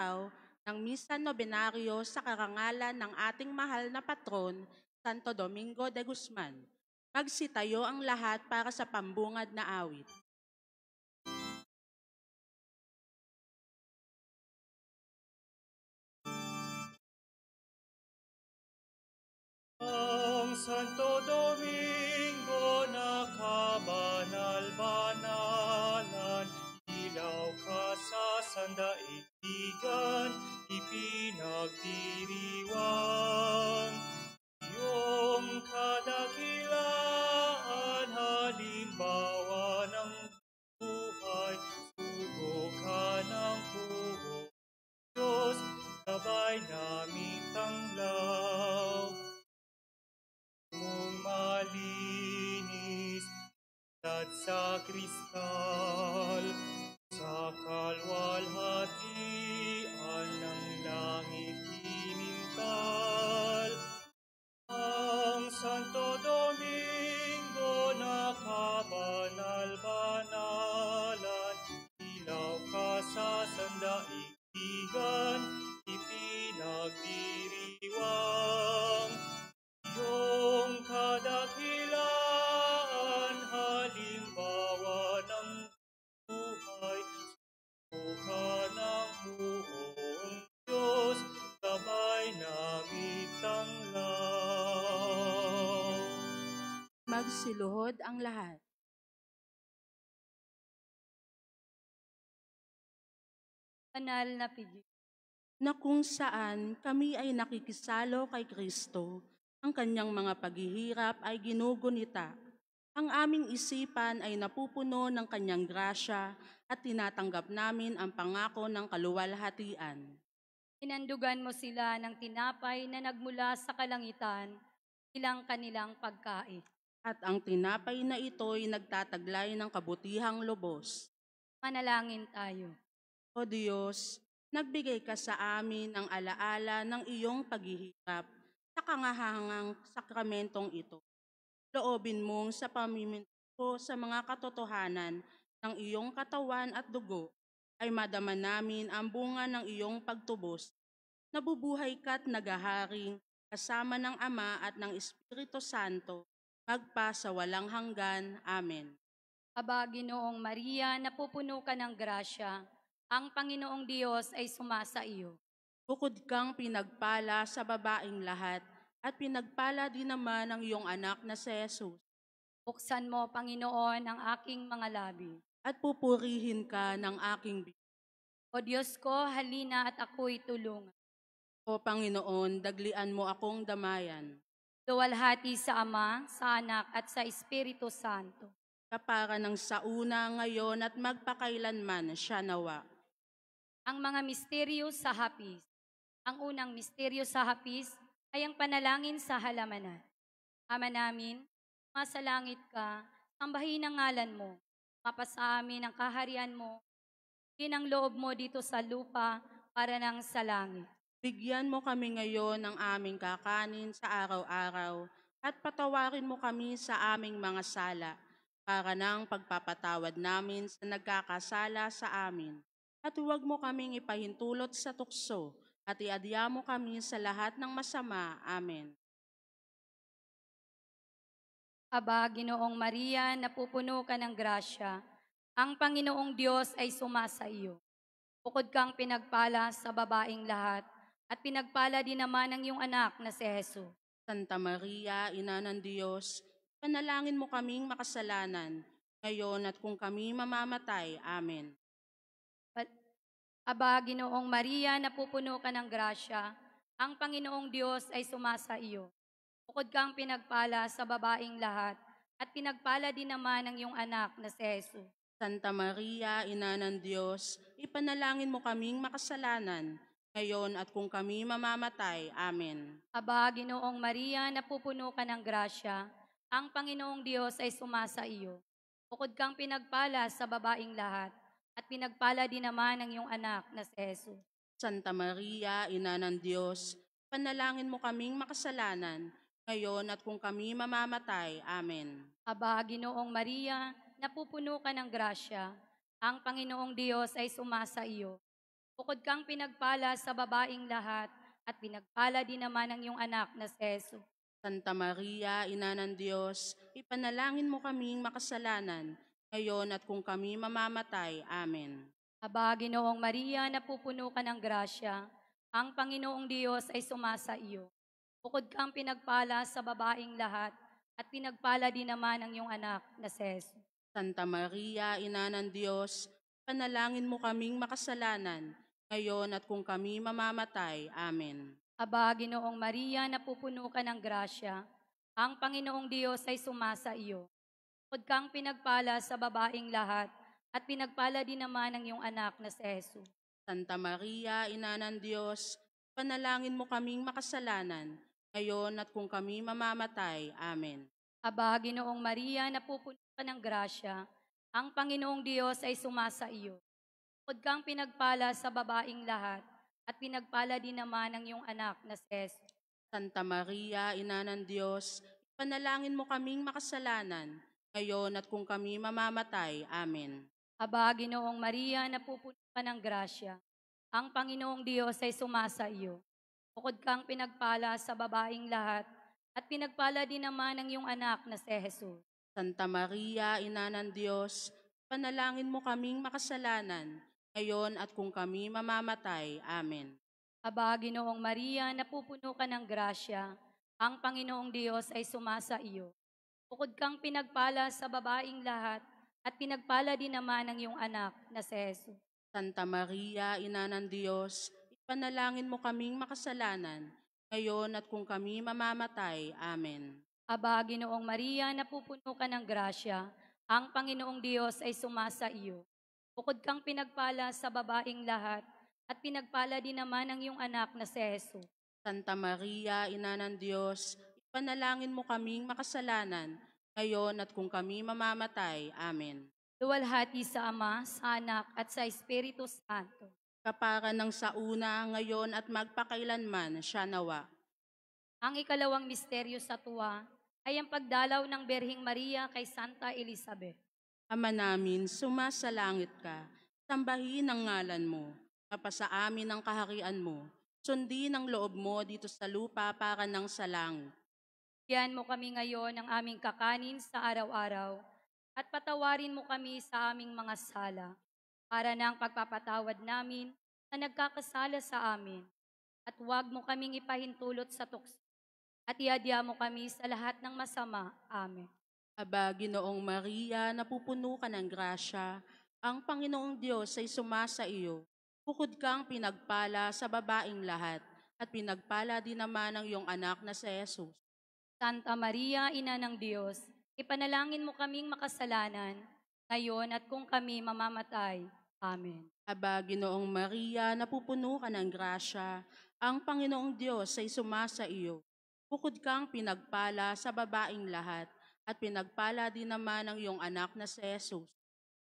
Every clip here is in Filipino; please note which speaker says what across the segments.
Speaker 1: araw ng Misa Nobenaryo sa karangalan ng ating mahal na patron, Santo Domingo de Guzman. Magsitayo ang lahat para sa pambungad na awit.
Speaker 2: Ang Santo Domingo na kabanal-banalan, ilaw ka sa sandaigdigan, ipinagdiriwang. Iyong kadakilaan, halimbawa ng buhay, sugo ka ng buong Diyos, sabay namin tanglaw. Mong malinis at sa kristal, sa kalwalhatian ng langit kiningkal. Ang Santo Domingo na kabanal-banalan, ilaw ka sa sandaigdigan, ipinagdiriwang. Iyong kadakilaan, halimbawa ng buhay, suka ng buong Diyos, sabay namin tanglaw.
Speaker 1: Magsiluhod ang lahat.
Speaker 3: Banal na piging.
Speaker 1: Na kung saan kami ay nakikisalo kay Kristo, ang kanyang mga paghihirap ay ginugunita. Ang aming isipan ay napupuno ng kanyang grasya at tinatanggap namin ang pangako ng kaluwalhatian.
Speaker 3: Inandugan mo sila ng tinapay na nagmula sa kalangitan, ilang kanilang pagkain.
Speaker 1: At ang tinapay na ito'y nagtataglay ng kabutihang lubos.
Speaker 3: Manalangin tayo.
Speaker 1: O Diyos, nagbigay ka sa amin ng alaala ng iyong paghihirap sa kangahangang sakramentong ito. Loobin mong sa pamiminto sa mga katotohanan ng iyong katawan at dugo ay madama namin ang bunga ng iyong pagtubos. Nabubuhay ka't nagaharing kasama ng Ama at ng Espiritu Santo, magpa sa walang hanggan. Amen.
Speaker 3: Aba, Ginoong Maria, napupuno ka ng grasya, ang Panginoong Diyos ay sumasa iyo.
Speaker 1: Bukod kang pinagpala sa babaing lahat, at pinagpala din naman ang iyong anak na si Jesus.
Speaker 3: Buksan mo, Panginoon, ang aking mga labi.
Speaker 1: At pupurihin ka ng aking bibig.
Speaker 3: O Diyos ko, halina at ako'y tulungan.
Speaker 1: O Panginoon, daglian mo akong damayan.
Speaker 3: Luwalhati sa Ama, sa Anak at sa Espiritu Santo.
Speaker 1: Kapara ng sauna ngayon at magpakailanman siya nawa.
Speaker 3: Ang mga misteryo sa hapis. Ang unang misteryo sa hapis ay ang panalangin sa halamanan. Ama namin, sa langit ka, sambahin ang ngalan mo. Mapasa amin ang kaharian mo. Din ang loob mo dito sa lupa para nang sa langit.
Speaker 1: Bigyan mo kami ngayon ng aming kakanin sa araw-araw at patawarin mo kami sa aming mga sala para nang pagpapatawad namin sa nagkakasala sa amin. At huwag mo kaming ipahintulot sa tukso at iadya mo kami sa lahat ng masama. Amen.
Speaker 3: Aba, Ginoong Maria, napupuno ka ng grasya. Ang Panginoong Diyos ay sumasa iyo. Bukod kang pinagpala sa babaing lahat, at pinagpala din naman ang iyong anak na si Jesus.
Speaker 1: Santa Maria, Ina ng Diyos, panalangin mo kaming makasalanan, ngayon at kung kami mamamatay. Amen.
Speaker 3: Aba, Ginoong Maria, napupuno ka ng grasya. Ang Panginoong Diyos ay sumasa iyo. Bukod kang pinagpala sa babaing lahat, at pinagpala din naman ang iyong anak na si Jesus.
Speaker 1: Santa Maria, Ina ng Diyos, ipanalangin mo kaming makasalanan, ngayon at kung kami mamamatay. Amen.
Speaker 3: Aba, Ginoong Maria, napupuno ka ng grasya. Ang Panginoong Diyos ay sumasa iyo. Bukod kang pinagpala sa babaing lahat, at pinagpala din naman ang iyong anak na si Jesus.
Speaker 1: Santa Maria, Ina ng Diyos, panalangin mo kaming makasalanan, ngayon at kung kami mamamatay. Amen.
Speaker 3: Aba, Ginoong Maria, napupuno ka ng grasya. Ang Panginoong Diyos ay sumasa iyo. Bukod kang pinagpala sa babaing lahat, at pinagpala din naman ang iyong anak na si Jesus.
Speaker 1: Santa Maria, Ina ng Diyos, ipanalangin mo kaming makasalanan, ngayon at kung kami mamamatay. Amen.
Speaker 3: Aba, Ginoong Maria, napupuno ka ng grasya, ang Panginoong Diyos ay sumasa iyo. Bukod kang pinagpala sa babaing lahat, at pinagpala din naman ang iyong anak na si Jesus.
Speaker 1: Santa Maria, Ina ng Diyos, panalangin mo kaming makasalanan, ngayon at kung kami mamamatay. Amen.
Speaker 3: Aba, Ginoong Maria, napupuno ka ng grasya, ang Panginoong Diyos ay sumasa iyo. Bukod kang pinagpala sa babaing lahat, at pinagpala din naman ang iyong anak na si Jesus.
Speaker 1: Santa Maria, Ina ng Diyos, panalangin mo kaming makasalanan, ngayon at kung kami mamamatay. Amen.
Speaker 3: Aba, Ginoong Maria, napupuno ka ng grasya, ang Panginoong Diyos ay sumasa iyo. Bukod kang pinagpala sa babaing lahat, at pinagpala din naman ang iyong anak na si Jesus.
Speaker 1: Santa Maria, Ina ng Diyos, panalangin mo kaming makasalanan, ngayon at kung kami mamamatay. Amen.
Speaker 3: Aba, Ginoong Maria, napupuno ka ng grasya, ang Panginoong Diyos ay sumasa iyo. Bukod kang pinagpala sa babaing lahat, at pinagpala din naman ang iyong anak na si Jesus.
Speaker 1: Santa Maria, Ina ng Diyos, panalangin mo kaming makasalanan, ngayon at kung kami mamamatay. Amen.
Speaker 3: Aba, Ginoong Maria, napupuno ka ng grasya, ang Panginoong Diyos ay sumasa iyo. Bukod kang pinagpala sa babaing lahat, at pinagpala din naman ang iyong anak na si Jesus.
Speaker 1: Santa Maria, Ina ng Diyos, ipanalangin mo kaming makasalanan, ngayon at kung kami mamamatay. Amen.
Speaker 3: Aba, Ginoong Maria, napupuno ka ng grasya, ang Panginoong Diyos ay sumasa iyo. Bukod kang pinagpala sa babaing lahat, at pinagpala din naman ang iyong anak na si Jesus.
Speaker 1: Santa Maria, Ina ng Diyos, ipanalangin mo kaming makasalanan, ngayon at kung kami mamamatay. Amen.
Speaker 3: Luwalhati sa Ama, sa Anak, at sa Espiritu Santo.
Speaker 1: Kapara ng sa una, ngayon at magpakailanman, siya nawa.
Speaker 3: Ang ikalawang misteryo sa tuwa ay ang pagdalaw ng Berhing Maria kay Santa Elizabeth.
Speaker 1: Ama namin, sumasalangit ka, sambahin ang ngalan mo, mapasa amin ang kaharian mo, sundin ang loob mo dito sa lupa para ng sa langit.
Speaker 3: Bigyan mo kami ngayon ng aming kakanin sa araw-araw, at patawarin mo kami sa aming mga sala, para ng pagpapatawad namin sa nagkakasala sa amin. At huwag mo kaming ipahintulot sa tukso, at iadya mo kami sa lahat ng masama. Amen.
Speaker 1: Aba, Ginoong Maria, napupuno ka ng grasya, ang Panginoong Diyos ay sumasa iyo. Bukod kang pinagpala sa babaing lahat, at pinagpala din naman ang iyong anak na si Jesus.
Speaker 3: Santa Maria, Ina ng Diyos, ipanalangin mo kaming makasalanan, ngayon at kung kami mamamatay. Amen.
Speaker 1: Aba, Ginoong Maria, napupuno ka ng grasya, ang Panginoong Diyos ay sumasa iyo. Bukod kang pinagpala sa babaing lahat, at pinagpala din naman ang iyong anak na si Jesus.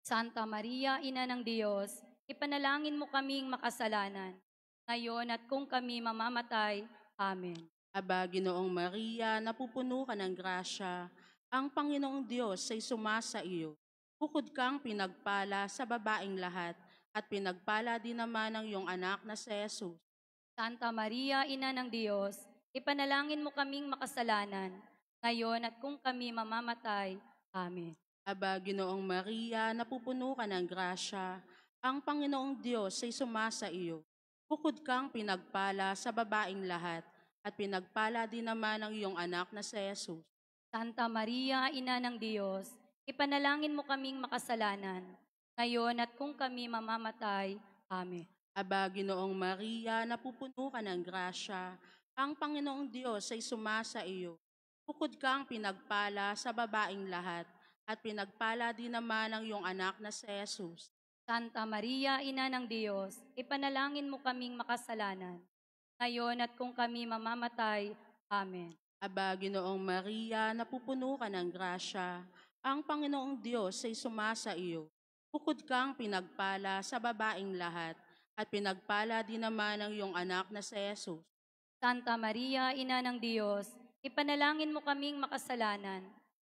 Speaker 3: Santa Maria, Ina ng Diyos, ipanalangin mo kaming makasalanan, ngayon at kung kami mamamatay. Amen.
Speaker 1: Aba, Ginoong Maria, napupuno ka ng grasya, ang Panginoong Diyos ay sumasa iyo. Bukod kang pinagpala sa babaing lahat, at pinagpala din naman ang iyong anak na si Jesus.
Speaker 3: Santa Maria, Ina ng Diyos, ipanalangin mo kaming makasalanan, ngayon at kung kami mamamatay. Amen.
Speaker 1: Aba, Ginoong Maria, napupuno ka ng grasya, ang Panginoong Diyos ay sumasa iyo. Bukod kang pinagpala sa babaing lahat, at pinagpala din naman ang iyong anak na si Jesus.
Speaker 3: Santa Maria, Ina ng Diyos, ipanalangin mo kaming makasalanan, ngayon at kung kami mamamatay. Amen.
Speaker 1: Aba, Ginoong Maria, napupuno ka ng grasya, ang Panginoong Diyos ay sumasa iyo. Bukod kang pinagpala sa babaing lahat, at pinagpala din naman ang iyong anak na si Jesus.
Speaker 3: Santa Maria, Ina ng Diyos, ipanalangin mo kaming makasalanan, ngayon at kung kami mamamatay. Amen.
Speaker 1: Aba, Ginoong Maria, napupuno ka ng grasya, ang Panginoong Diyos ay sumasa iyo. Bukod kang pinagpala sa babaing lahat, at pinagpala din naman ang iyong anak na si Jesus.
Speaker 3: Santa Maria, Ina ng Diyos, ipanalangin mo kaming makasalanan,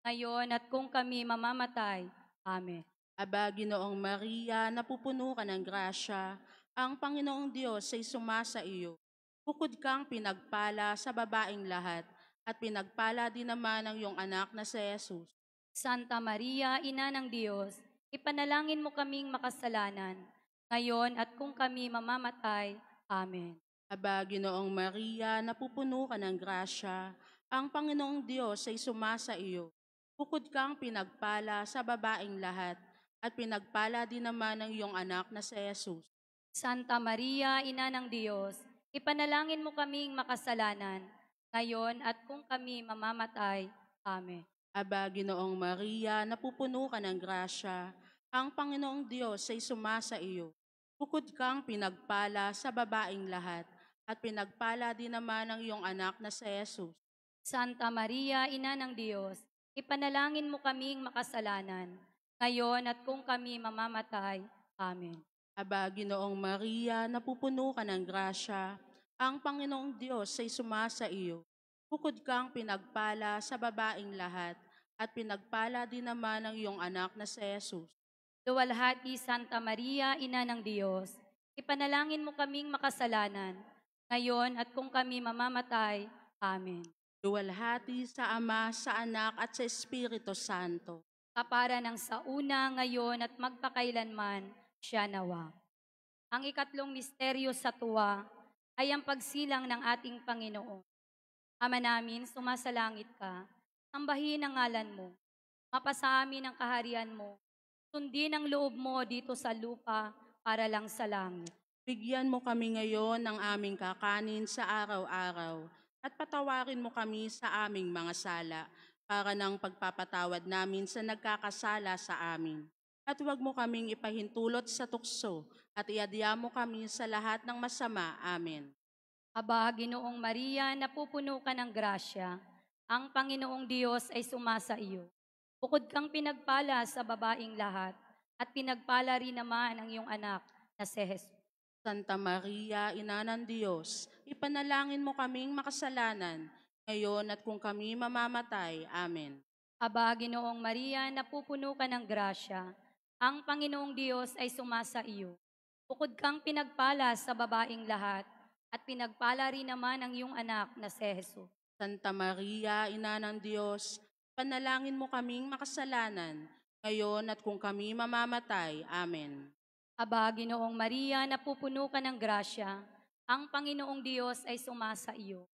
Speaker 3: ngayon at kung kami mamamatay. Amen.
Speaker 1: Aba, Ginoong Maria, napupuno ka ng grasya, Ang Panginoong Diyos ay sumasa iyo. Bukod kang pinagpala sa babaeng lahat, at pinagpala din naman ang iyong anak na si Jesus.
Speaker 3: Santa Maria, Ina ng Diyos, ipanalangin mo kaming makasalanan, ngayon at kung kami mamamatay. Amen.
Speaker 1: Aba, Ginoong Maria, napupuno ka ng grasya, ang Panginoong Diyos ay sumasa iyo. Bukod kang pinagpala sa babaeng lahat, at pinagpala din naman ang iyong anak na si Jesus.
Speaker 3: Santa Maria, Ina ng Diyos, ipanalangin mo kaming makasalanan, ngayon at kung kami mamamatay. Amen.
Speaker 1: Aba, Ginoong Maria, napupuno ka ng grasya, ang Panginoong Diyos ay sumasa iyo. Bukod kang pinagpala sa babaeng lahat, at pinagpala din naman ang iyong anak na si Jesus.
Speaker 3: Santa Maria, Ina ng Diyos, ipanalangin mo kaming makasalanan, ngayon at kung kami mamamatay. Amen.
Speaker 1: Aba, Ginoong Maria, napupuno ka ng grasya, ang Panginoong Diyos ay sumasa iyo. Bukod kang pinagpala sa babaeng lahat, at pinagpala din naman ang iyong anak na si Jesus.
Speaker 3: Luwalhati Santa Maria, Ina ng Diyos, ipanalangin mo kaming makasalanan, ngayon at kung kami mamamatay. Amen.
Speaker 1: Luwalhati sa Ama, sa Anak, at sa Espiritu Santo.
Speaker 3: Kapara ng sa una, ngayon at magpakailanman, siya nawa. Ang ikatlong misteryo sa tuwa ay ang pagsilang ng ating Panginoon. Ama namin, sumasalangit ka, sambahin ang ngalan mo, mapasa amin ang kaharian mo, sundin ang loob mo dito sa lupa para lang sa langit.
Speaker 1: Bigyan mo kami ngayon ng aming kakanin sa araw-araw, at patawarin mo kami sa aming mga sala, para ng pagpapatawad namin sa nagkakasala sa amin. At huwag mo kaming ipahintulot sa tukso, at iadya mo kami sa lahat ng masama. Amen.
Speaker 3: Aba, Ginoong Maria, napupuno ka ng grasya, ang Panginoong Diyos ay sumasa iyo. Bukod kang pinagpala sa babaing lahat, at pinagpala rin naman ang iyong anak na si Jesus.
Speaker 1: Santa Maria, Ina ng Diyos, ipanalangin mo kaming makasalanan, ngayon at kung kami mamamatay. Amen.
Speaker 3: Aba, Ginoong Maria, napupuno ka ng grasya, ang Panginoong Diyos ay sumasa iyo. Bukod kang pinagpala sa babaing lahat, at pinagpala rin naman ang iyong anak na si Jesus.
Speaker 1: Santa Maria, Ina ng Diyos, panalangin mo kaming makasalanan, ngayon at kung kami mamamatay. Amen.
Speaker 3: Aba, Ginoong Maria, napupuno ka ng grasya, ang Panginoong Diyos ay sumasa iyo.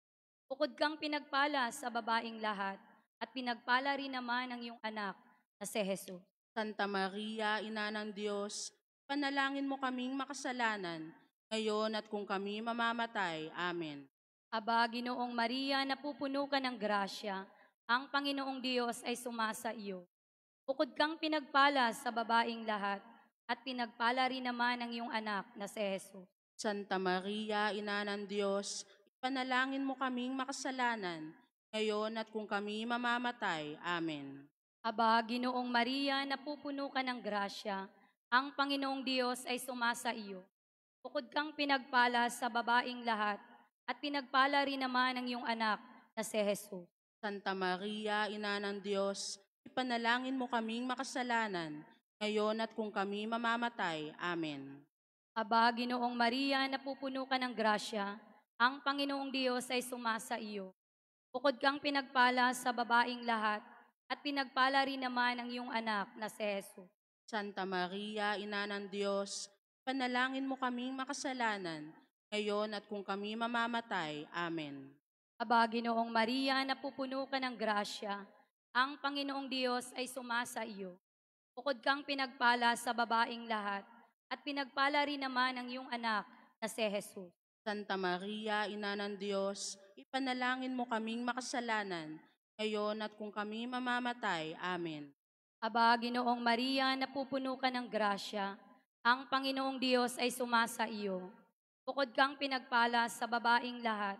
Speaker 3: Bukod kang pinagpala sa babaing lahat, at pinagpala rin naman ang iyong anak na si Jesus.
Speaker 1: Santa Maria, Ina ng Diyos, panalangin mo kaming makasalanan, ngayon at kung kami mamamatay. Amen.
Speaker 3: Aba, Ginoong Maria, napupuno ka ng grasya, ang Panginoong Diyos ay sumasa iyo. Bukod kang pinagpala sa babaing lahat, at pinagpala rin naman ang iyong anak na si Jesus.
Speaker 1: Santa Maria, Ina ng Diyos, ipanalangin mo kaming makasalanan, ngayon at kung kami mamamatay. Amen.
Speaker 3: Aba, Ginoong Maria, napupuno ka ng grasya, ang Panginoong Diyos ay sumasa iyo. Bukod kang pinagpala sa babaing lahat, at pinagpala rin naman ang iyong anak na si Jesus.
Speaker 1: Santa Maria, Ina ng Diyos, ipanalangin mo kaming makasalanan, ngayon at kung kami mamamatay. Amen.
Speaker 3: Aba, Ginoong Maria, napupuno ka ng grasya, ang Panginoong Diyos ay sumasa iyo. Bukod kang pinagpala sa babaing lahat, at pinagpala rin naman ang iyong anak na si Jesus.
Speaker 1: Santa Maria, Ina ng Diyos, panalangin mo kaming makasalanan, ngayon at kung kami mamamatay. Amen.
Speaker 3: Aba, Ginoong Maria, napupuno ka ng grasya, ang Panginoong Diyos ay sumasa iyo. Bukod kang pinagpala sa babaing lahat, at pinagpala rin naman ang iyong anak na si Jesus.
Speaker 1: Santa Maria, Ina ng Diyos, ipanalangin mo kaming makasalanan, ngayon at kung kami mamamatay. Amen.
Speaker 3: Aba, Ginoong Maria, napupuno ka ng grasya, ang Panginoong Diyos ay sumasa iyo. Bukod kang pinagpala sa babaing lahat,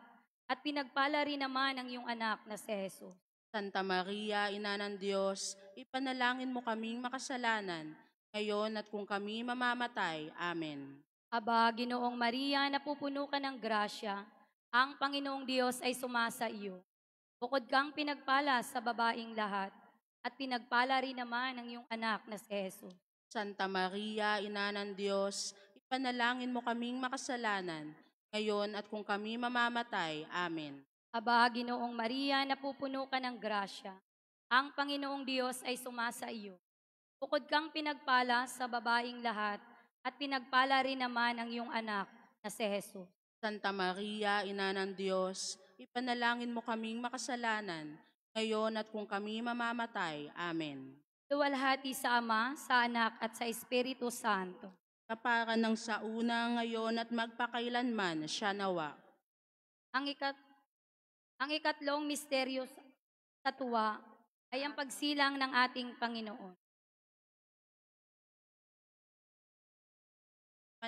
Speaker 3: at pinagpala rin naman ang iyong anak na si Jesus.
Speaker 1: Santa Maria, Ina ng Diyos, ipanalangin mo kaming makasalanan, ngayon at kung kami mamamatay. Amen.
Speaker 3: Aba, Ginoong Maria, napupuno ka ng grasya, ang Panginoong Diyos ay sumasa iyo. Bukod kang pinagpala sa babaing lahat, at pinagpala rin naman ang iyong anak na si Jesus.
Speaker 1: Santa Maria, Ina ng Diyos, Panalangin mo kaming makasalanan, ngayon at kung kami mamamatay. Amen.
Speaker 3: Aba, Ginoong Maria, napupuno ka ng grasya. Ang Panginoong Diyos ay sumasa iyo. Bukod kang pinagpala sa babaing lahat, at pinagpala rin naman ang iyong anak na si Jesus.
Speaker 1: Santa Maria, Ina ng Diyos, ipanalangin mo kaming makasalanan, ngayon at kung kami mamamatay. Amen.
Speaker 3: Luwalhati sa Ama, sa Anak, at sa Espiritu Santo.
Speaker 1: Kapara ng sa una, ngayon at magpakailanman, siya nawa.
Speaker 3: Ang, ang ikatlong misteryo sa tuwa ay ang pagsilang ng ating Panginoon.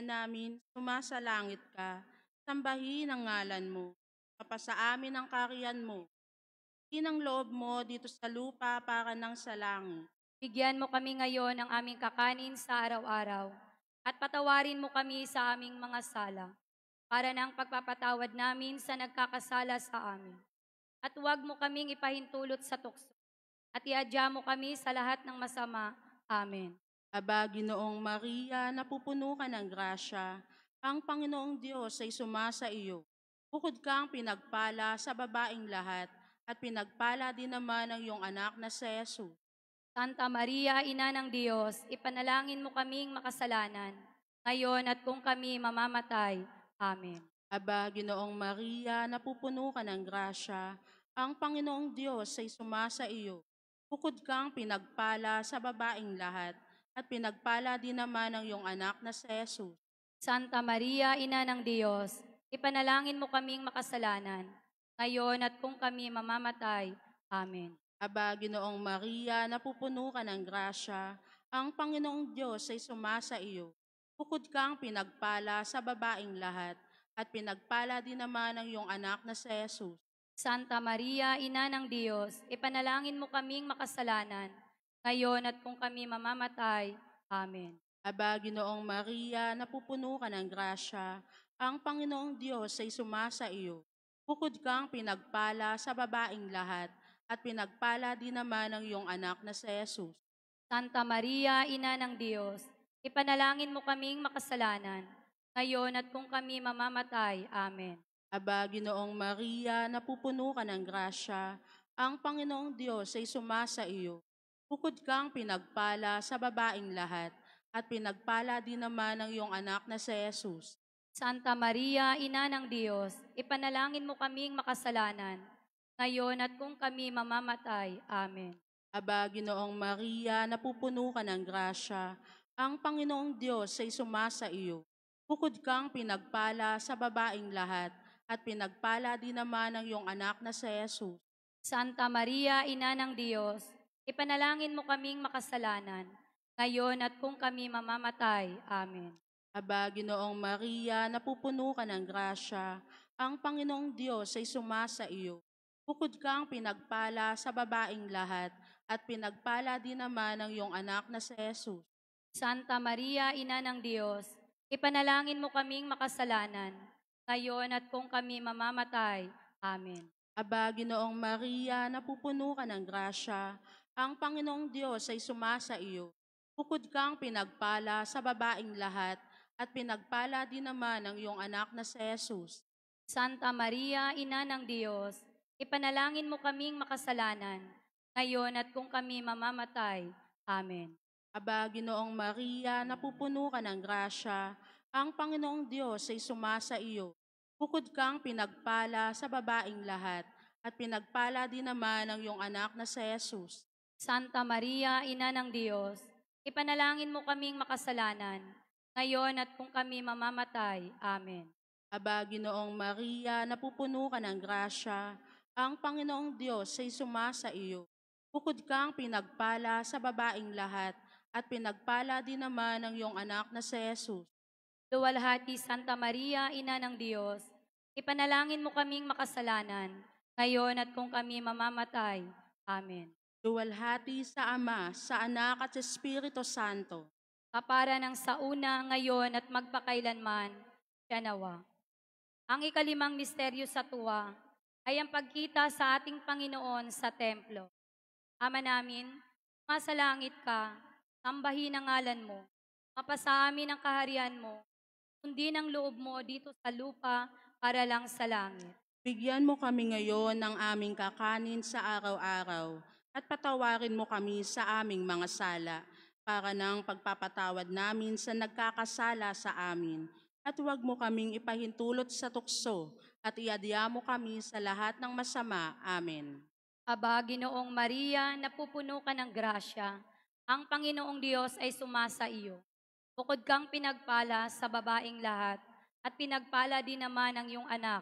Speaker 1: Namin, sumasalangit ka, sambahin ang ngalan mo, kapasa amin ang kariyan mo, inang loob mo dito sa lupa para ng sa langit.
Speaker 3: Bigyan mo kami ngayon ng aming kakanin sa araw-araw, at patawarin mo kami sa aming mga sala, para ng pagpapatawad namin sa nagkakasala sa amin. At huwag mo kaming ipahintulot sa tukso, at iadya mo kami sa lahat ng masama. Amen.
Speaker 1: Aba, Ginoong Maria, napupuno ka ng grasya, ang Panginoong Diyos ay sumasa iyo. Bukod kang pinagpala sa babaing lahat, at pinagpala din naman ang iyong anak na si Jesus.
Speaker 3: Santa Maria, Ina ng Diyos, ipanalangin mo kaming makasalanan, ngayon at kung kami mamamatay. Amen.
Speaker 1: Aba, Ginoong Maria, napupuno ka ng grasya, ang Panginoong Diyos ay sumasa iyo. Bukod kang pinagpala sa babaing lahat, at pinagpala din naman ang iyong anak na si Jesus.
Speaker 3: Santa Maria, Ina ng Diyos, ipanalangin mo kaming makasalanan, ngayon at kung kami mamamatay. Amen.
Speaker 1: Aba, Ginoong Maria, napupuno ka ng grasya, ang Panginoong Diyos ay sumasa iyo. Bukod kang pinagpala sa babaing lahat, at pinagpala din naman ang iyong anak na si Jesus.
Speaker 3: Santa Maria, Ina ng Diyos, ipanalangin mo kaming makasalanan, ngayon at kung kami mamamatay. Amen.
Speaker 1: Aba, Ginoong Maria, napupuno ka ng grasya, ang Panginoong Diyos ay sumasa iyo. Bukod kang pinagpala sa babaing lahat, at pinagpala din naman ang iyong anak na si Jesus.
Speaker 3: Santa Maria, Ina ng Diyos, ipanalangin mo kaming makasalanan, ngayon at kung kami mamamatay. Amen.
Speaker 1: Aba, Ginoong Maria, napupuno ka ng grasya, ang Panginoong Diyos ay sumasa iyo. Bukod kang pinagpala sa babaing lahat, at pinagpala din naman ang iyong anak na si Jesus.
Speaker 3: Santa Maria, Ina ng Diyos, ipanalangin mo kaming makasalanan, ngayon at kung kami mamamatay. Amen.
Speaker 1: Aba, Ginoong Maria, napupuno ka ng grasya, ang Panginoong Diyos ay sumasa iyo. Bukod kang pinagpala sa babaing lahat, at pinagpala din naman ang iyong anak na si Jesus.
Speaker 3: Santa Maria, Ina ng Diyos, ipanalangin mo kaming makasalanan, ngayon at kung kami mamamatay. Amen.
Speaker 1: Aba, Ginoong Maria, napupuno ka ng grasya, ang Panginoong Diyos ay sumasa iyo. Bukod kang pinagpala sa babaing lahat, at pinagpala din naman ang iyong anak na si Jesus.
Speaker 3: Santa Maria, Ina ng Diyos, ipanalangin mo kaming makasalanan, ngayon at kung kami mamamatay. Amen.
Speaker 1: Aba, Ginoong Maria, napupuno ka ng grasya, ang Panginoong Diyos ay sumasa iyo. Bukod kang pinagpala sa babaing lahat, at pinagpala din naman ang iyong anak na si Jesus.
Speaker 3: Santa Maria, Ina ng Diyos, ipanalangin mo kaming makasalanan, ngayon at kung kami mamamatay. Amen.
Speaker 1: Aba, Ginoong Maria, napupuno ka ng grasya, ang Panginoong Diyos ay sumasa iyo. Bukod kang pinagpala sa babaing lahat, at pinagpala din naman ang iyong anak na si Jesus.
Speaker 3: Santa Maria, Ina ng Diyos, ipanalangin mo kaming makasalanan, ngayon at kung kami mamamatay. Amen.
Speaker 1: Aba, Ginoong Maria, napupuno ka ng grasya, ang Panginoong Diyos ay sumasa iyo. Bukod kang pinagpala sa babaing lahat, at pinagpala din naman ang iyong anak na si Jesus.
Speaker 3: Luwalhati Santa Maria, Ina ng Diyos, ipanalangin mo kaming makasalanan, ngayon at kung kami mamamatay. Amen.
Speaker 1: Luwalhati sa Ama, sa Anak at sa Espiritu Santo.
Speaker 3: Kapara ng sa una, ngayon at magpakailanman, siya nawa. Ang ikalimang misteryo sa tuwa ay ang pagkita sa ating Panginoon sa templo. Ama namin, masalangit ka, sambahin ang ngalan mo, mapasa amin ang kaharian mo, sundin ang loob mo dito sa lupa para lang sa langit.
Speaker 1: Bigyan mo kami ngayon ng aming kakanin sa araw-araw at patawarin mo kami sa aming mga sala para ng pagpapatawad namin sa nagkakasala sa amin. At huwag mo kaming ipahintulot sa tukso at iadya mo kami sa lahat ng masama. Amen.
Speaker 3: Aba, Ginoong Maria, napupuno ka ng grasya. Ang Panginoong Diyos ay sumasa iyo. Bukod kang pinagpala sa babaeng lahat, at pinagpala din naman ang iyong anak,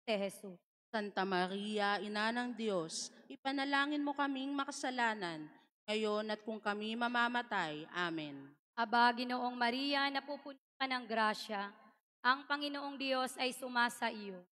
Speaker 3: si Jesus.
Speaker 1: Santa Maria, Ina ng Diyos, ipanalangin mo kaming makasalanan, ngayon at kung kami mamamatay. Amen.
Speaker 3: Aba, Ginoong Maria, napupuno ka ng grasya. Ang Panginoong Diyos ay sumasa iyo.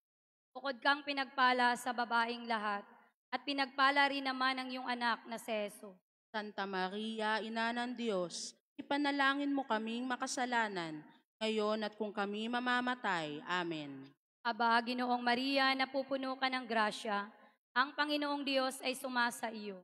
Speaker 3: Bukod kang pinagpala sa babaeng lahat, at pinagpala rin naman ang iyong anak na si Jesus.
Speaker 1: Santa Maria, Ina ng Diyos, ipanalangin mo kaming makasalanan, ngayon at kung kami mamamatay. Amen.
Speaker 3: Aba, Ginoong Maria, napupuno ka ng grasya. Ang Panginoong Diyos ay sumasa iyo.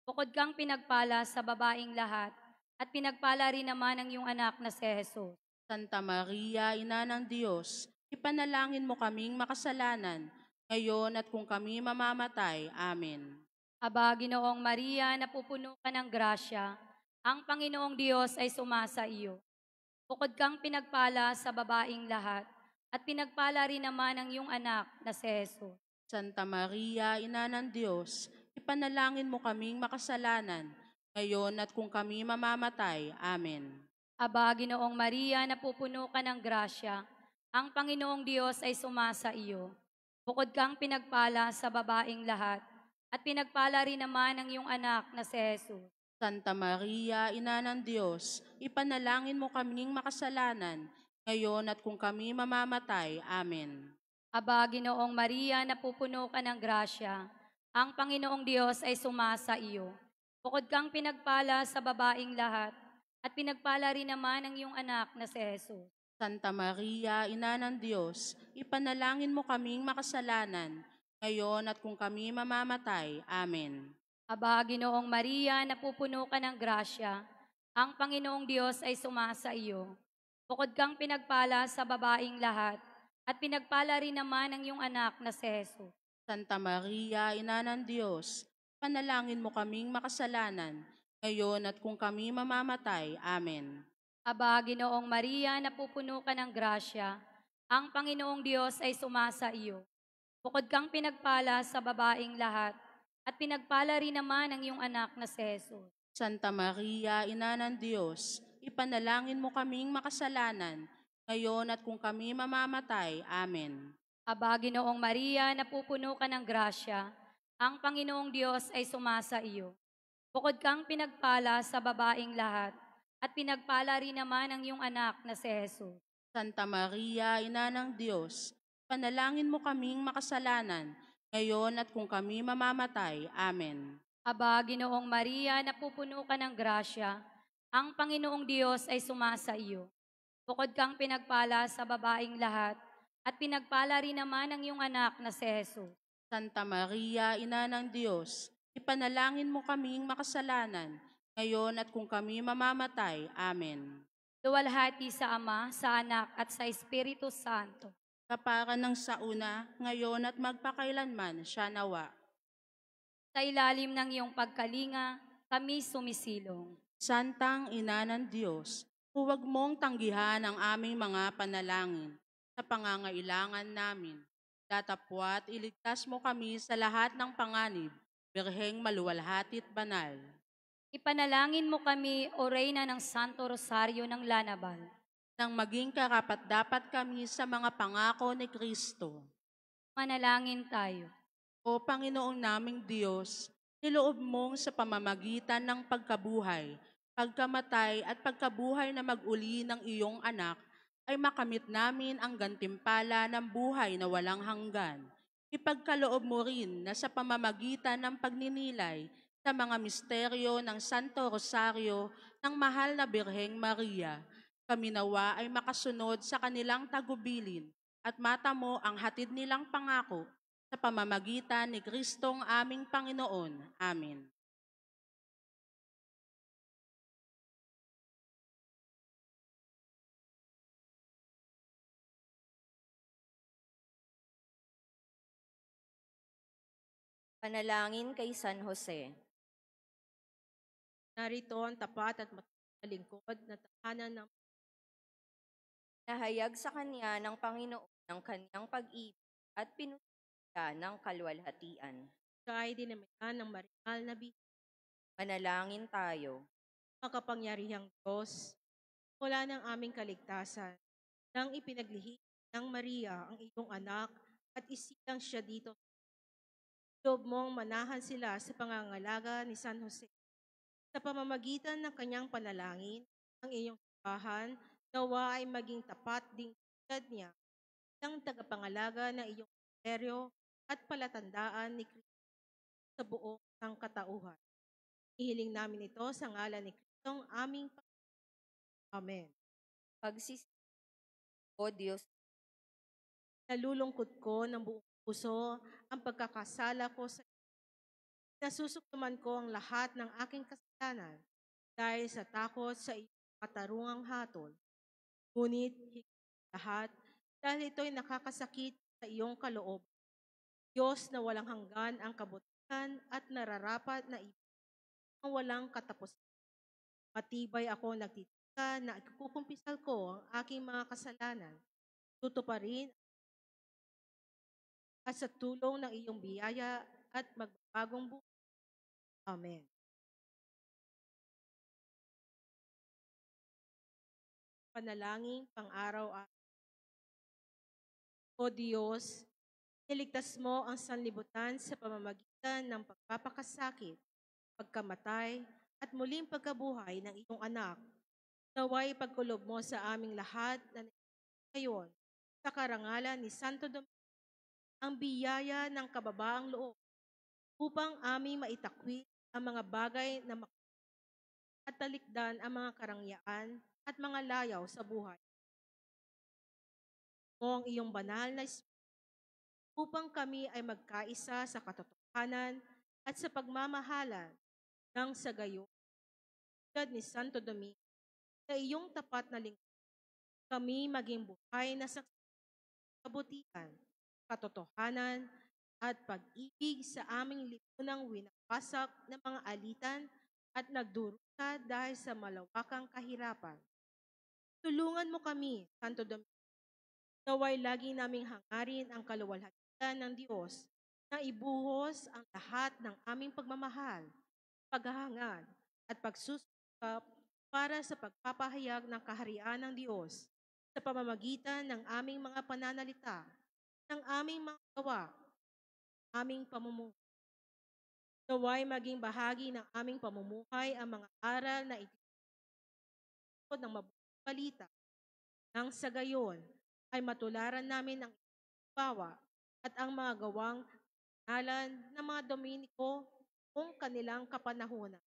Speaker 3: Bukod kang pinagpala sa babaeng lahat, at pinagpala rin naman ang iyong anak na si Jesus.
Speaker 1: Santa Maria, Ina ng Diyos, ipanalangin mo kaming makasalanan, ngayon at kung kami mamamatay. Amen.
Speaker 3: Aba, Ginoong Maria, napupuno ka ng grasya. Ang Panginoong Diyos ay sumasa iyo. Bukod kang pinagpala sa babaeng lahat, at pinagpala rin naman ang iyong anak na si Jesus.
Speaker 1: Santa Maria, Ina ng Diyos, ipanalangin mo kaming makasalanan, ngayon at kung kami mamamatay. Amen.
Speaker 3: Aba, Ginoong Maria, napupuno ka ng grasya. Ang Panginoong Diyos ay sumasa iyo. Bukod kang pinagpala sa babaeng lahat, at pinagpala rin naman ang iyong anak na si Jesus.
Speaker 1: Santa Maria, Ina ng Diyos, ipanalangin mo kaming makasalanan, ngayon at kung kami mamamatay. Amen.
Speaker 3: Aba, Ginoong Maria, napupuno ka ng grasya. Ang Panginoong Diyos ay sumasa iyo. Bukod kang pinagpala sa babaeng lahat, at pinagpala rin naman ang iyong anak na si Jesus.
Speaker 1: Santa Maria, Ina ng Diyos, ipanalangin mo kaming makasalanan, ngayon at kung kami mamamatay. Amen.
Speaker 3: Aba, Ginoong Maria, napupuno ka ng grasya. Ang Panginoong Diyos ay sumasa iyo. Bukod kang pinagpala sa babaeng lahat, at pinagpala rin naman ang iyong anak na si Jesus.
Speaker 1: Santa Maria, Ina ng Diyos, panalangin mo kaming makasalanan, ngayon at kung kami mamamatay. Amen.
Speaker 3: Aba, Ginoong Maria, napupuno ka ng grasya. Ang Panginoong Diyos ay sumasa iyo. Bukod kang pinagpala sa babaeng lahat, at pinagpala rin naman ang iyong anak na si Jesus.
Speaker 1: Santa Maria, Ina ng Diyos, ipanalangin mo kaming makasalanan, ngayon at kung kami mamamatay. Amen.
Speaker 3: Aba, Ginoong Maria, napupuno ka ng grasya. Ang Panginoong Diyos ay sumasa iyo. Bukod kang pinagpala sa babaeng lahat, at pinagpala rin naman ang iyong anak na si Jesus.
Speaker 1: Santa Maria, Ina ng Diyos, panalangin mo kaming makasalanan, ngayon at kung kami mamamatay. Amen.
Speaker 3: Aba, Ginoong Maria, napupuno ka ng grasya. Ang Panginoong Diyos ay sumasa iyo. Bukod kang pinagpala sa babaeng lahat, at pinagpala rin naman ang iyong anak na si Jesus.
Speaker 1: Santa Maria, Ina ng Diyos, ipanalangin mo kaming makasalanan, ngayon at kung kami mamamatay. Amen.
Speaker 3: Luwalhati sa Ama, sa Anak, at sa Espiritu Santo.
Speaker 1: Kapara ng sauna, ngayon at magpakailanman, siya nawa.
Speaker 3: Sa ilalim ng iyong pagkalinga, kami sumisilong.
Speaker 1: Santang Ina ng Diyos, huwag mong tanggihan ang aming mga panalangin sa pangangailangan namin. Datapwat iligtas mo kami sa lahat ng panganib, Birheng maluwalhatit banal.
Speaker 3: Ipanalangin mo kami, O Reyna ng Santo Rosario ng Lanabal.
Speaker 1: Nang maging karapat-dapat kami sa mga pangako ni Kristo.
Speaker 3: Manalangin tayo.
Speaker 1: O Panginoong naming Diyos, niloob mong sa pamamagitan ng pagkabuhay, pagkamatay at pagkabuhay na mag-uli ng iyong anak, ay makamit namin ang gantimpala ng buhay na walang hanggan. Ipagkaloob mo rin na sa pamamagitan ng pagninilay sa mga misteryo ng Santo Rosario ng Mahal na Birheng Maria, kami nawa ay makasunod sa kanilang tagubilin at matamo ang hatid nilang pangako sa pamamagitan ni Kristong aming Panginoon. Amen.
Speaker 4: Panalangin kay San Jose.
Speaker 5: Narito ang tapat at matuwid na lingkod na tahanan ng
Speaker 4: Nahayag sa kanya ng Panginoon ng kanyang pag-ibig at pinunta ng kalwalhatian.
Speaker 5: siya ay dinamihan ng maringal na bihis.
Speaker 4: Manalangin tayo.
Speaker 5: Makapangyarihang Diyos, mula ng aming kaligtasan, nang ipinaglihim ng Maria ang iyong anak at isilang siya dito. Loob mong manahan sila sa pangangalaga ni San Jose. Sa pamamagitan ng kanyang panalangin, ang iyong simbahan nawa ay maging tapat ding tulad niya ng tagapangalaga ng iyong misteryo at palatandaan ni Kristo sa buong sangkatauhan. Ihiling namin ito sa ngalan ni Kristong aming Panginoon. Amen.
Speaker 4: Pagsisisi, O Diyos,
Speaker 5: Nalulungkot ko ng buong puso ang pagkakasala ko sa iyo. Nasusuktuman ko ang lahat ng aking kasalanan dahil sa takot sa iyong katarungang hatol. Ngunit higit sa lahat, dahil ito'y nakakasakit sa iyong kaloob. Diyos na walang hanggan ang kabutihan at nararapat na ibig ang walang katapusan. Matibay ako nagtitika na ikukumpisal ko ang aking mga kasalanan. Tutuparin at sa tulong ng iyong biyaya at magbabagong buhay. Amen. Panalangin pang-araw-araw. O Diyos, niligtas mo ang sanlibutan sa pamamagitan ng pagpapakasakit, pagkamatay, at muling pagkabuhay ng iyong anak. Naway pagkulob mo sa aming lahat na ngayon sa karangalan ni Santo Domingo ang biyaya ng kababaang loob upang aming maitakwil ang mga bagay na at talikdan ang mga karangyaan at mga layaw sa buhay. Mo ang iyong banal na Espiritu upang kami ay magkaisa sa katotohanan at sa pagmamahalan ng sa gayon tulad ni Santo Domingo sa iyong tapat na lingkod. Kami maging buhay na saksi ng kabutihan, katotohanan, at pag-ibig sa aming lipunang winawasak ng mga alitan at nagdurusa dahil sa malawakang kahirapan. Tulungan mo kami, Santo Domingo, naway lagi naming hangarin ang kaluwalhatian ng Diyos na ibuhos ang lahat ng aming pagmamahal, paghahangad, at pagsusukap para sa pagpapahayag ng kaharian ng Diyos sa pamamagitan ng aming mga pananalita, ng aming mga gawa, aming pamumuhay. Naway maging bahagi ng aming pamumuhay ang mga aral na itinuturo ng mabuting balita nang sa gayon ay matularan namin ang bawa at ang mga gawang nalan ng mga Dominiko kung kanilang kapanahunan.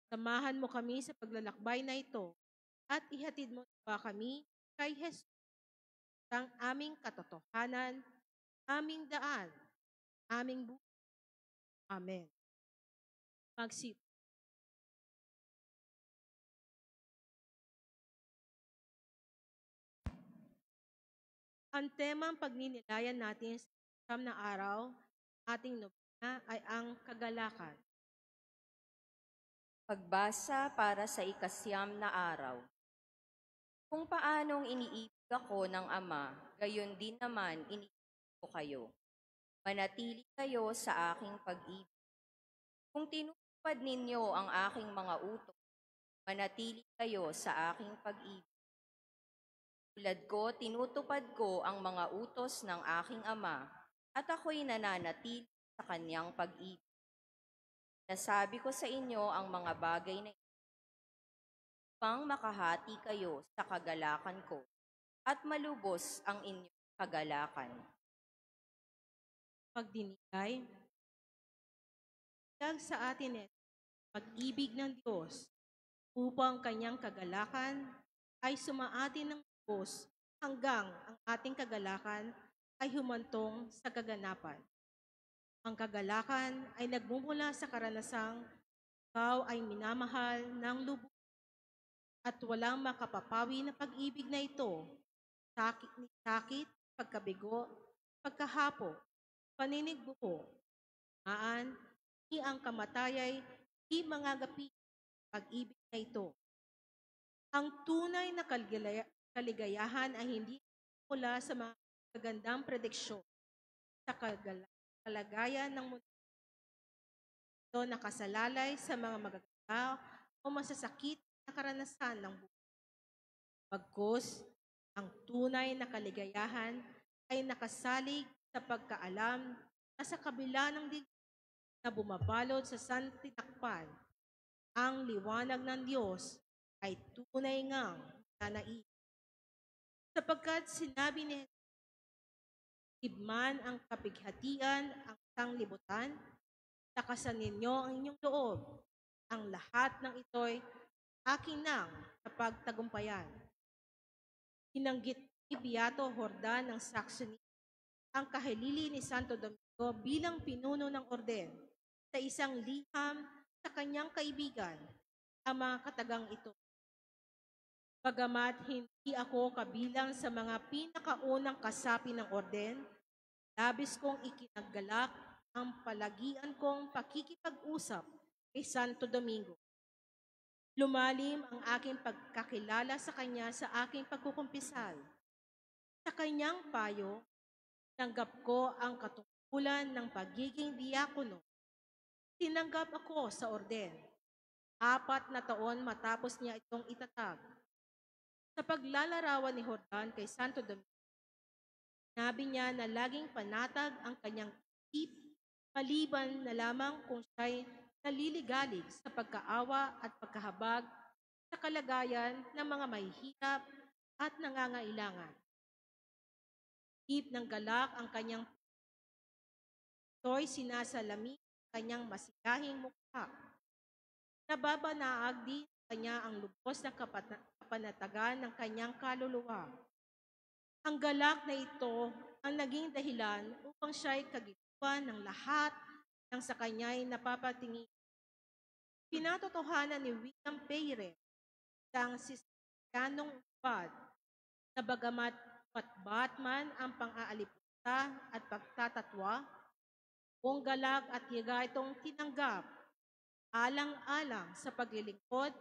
Speaker 5: Samahan mo kami sa paglalakbay na ito at ihatid mo pa kami kay Jesus, ang aming katotohanan, aming daan, aming buhay. Amen. Magsipo. Ang temang pagninilayan natin sa siyam na araw, ating nobena ay ang kagalakan.
Speaker 4: pagbasa para sa ikasyam na araw. Kung paanong iniibig ako ng Ama, gayon din naman iniibig ko kayo. Manatili kayo sa aking pag-ibig. Kung tinutupad ninyo ang aking mga utos, manatili kayo sa aking pag-ibig. Tulad ko, tinutupad ko ang mga utos ng aking Ama, at ako'y nananatili sa kanyang pag-ibig. Nasabi ko sa inyo ang mga bagay na ito upang makahati kayo sa kagalakan ko at malubos ang inyong kagalakan.
Speaker 5: Pagdinigay, dag sa atin pag-ibig ng Diyos upang kanyang kagalakan ay sumaatin ng Diyos hanggang ang ating kagalakan ay humantong sa kaganapan. Ang kagalakan ay nagmumula sa karanasang ikaw ay minamahal ng lubos at walang makapapawi na pag-ibig na ito. Sakit, pagkabigo, pagkahapo, paninigbuho, kasamaan, ni ang kamatayay, di mangagapi pag-ibig na ito. Ang tunay na kaligayahan ay hindi mula sa mga magandang prediksyon sa kalagayan ng mundo. Ito nakasalalay sa mga magaganda o masasakit na karanasan ng buhay. Bagkus, ang tunay na kaligayahan ay nakasalig sa pagkaalam na sa kabila ng na bumabalot sa santinakpan, ang liwanag ng Diyos ay tunay ngang nananaig. Sapagkat sinabi ni Ibman ang kapighatian, ang sanglibutan, takasan ninyo ang inyong loob. Ang lahat ng ito'y akin nang napagtagumpayan. Hinanggit ni Beato Jordan ng Saxony ang kahilili ni Santo Domingo bilang pinuno ng orden sa isang liham sa kanyang kaibigan, ang mga katagang ito. Bagamat hindi ako kabilang sa mga pinakaunang kasapi ng orden, labis kong ikinaggalak ang palagian kong pakikipag-usap kay Santo Domingo. Lumalim ang aking pagkakilala sa kanya sa aking pagkukumpisal. Sa kanyang payo, tanggap ko ang katungkulan ng pagiging diakono. Tinanggap ako sa orden. 4 na taon matapos niya itong itatag. Sa paglalarawan ni Jordan kay Santo Domingo, sinabi niya na laging panatag ang kanyang isip, maliban na lamang kung siya'y naliligalig sa pagkaawa at pagkahabag sa kalagayan ng mga mahihirap at nangangailangan. Hip ng galak ang kanyang ito'y sinasalamin ang kanyang masigahing mukha. Nababanaag din kanya ang lubos na kapanatagan ng kanyang kaluluwa. Ang galak na ito ang naging dahilan upang siya'y kagituan ng lahat ng sa kanya'y napapatingin. Pinatotohanan ni William Peyre, isang Sistyanong ubad, na bagamat patbat man ang pang-aalipusta at pagtatatwa, buong galak at higa itong tinanggap, alang-alang sa paglilingkod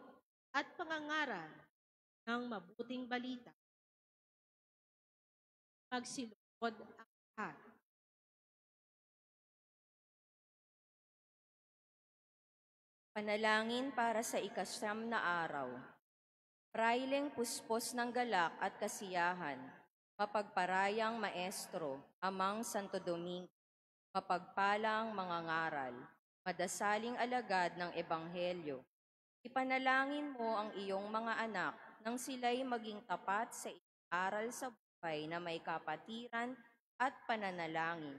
Speaker 5: at pangangaral ng mabuting balita. Magsilukod ang lahat.
Speaker 4: Panalangin para sa 9 na araw. Praileng puspos ng galak at kasiyahan, mapagparayang maestro, Amang Santo Domingo, mapagpalang mga ngaral, madasaling alagad ng Ebanghelyo. Ipanalangin mo ang iyong mga anak nang sila'y maging tapat sa aral sa buhay na may kapatiran at pananalangin.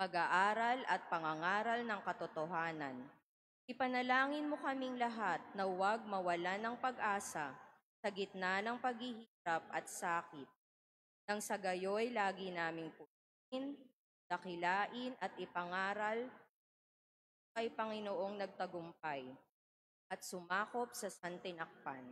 Speaker 4: Pag-aaral at pangangaral ng katotohanan. Ipanalangin mo kaming lahat na huwag mawalan ng pag-asa sa gitna ng paghihirap at sakit. Nang sa gayoy lagi naming purihin, dakilain at ipangaral kay Panginoong nagtagumpay at sumakop sa santinakpan.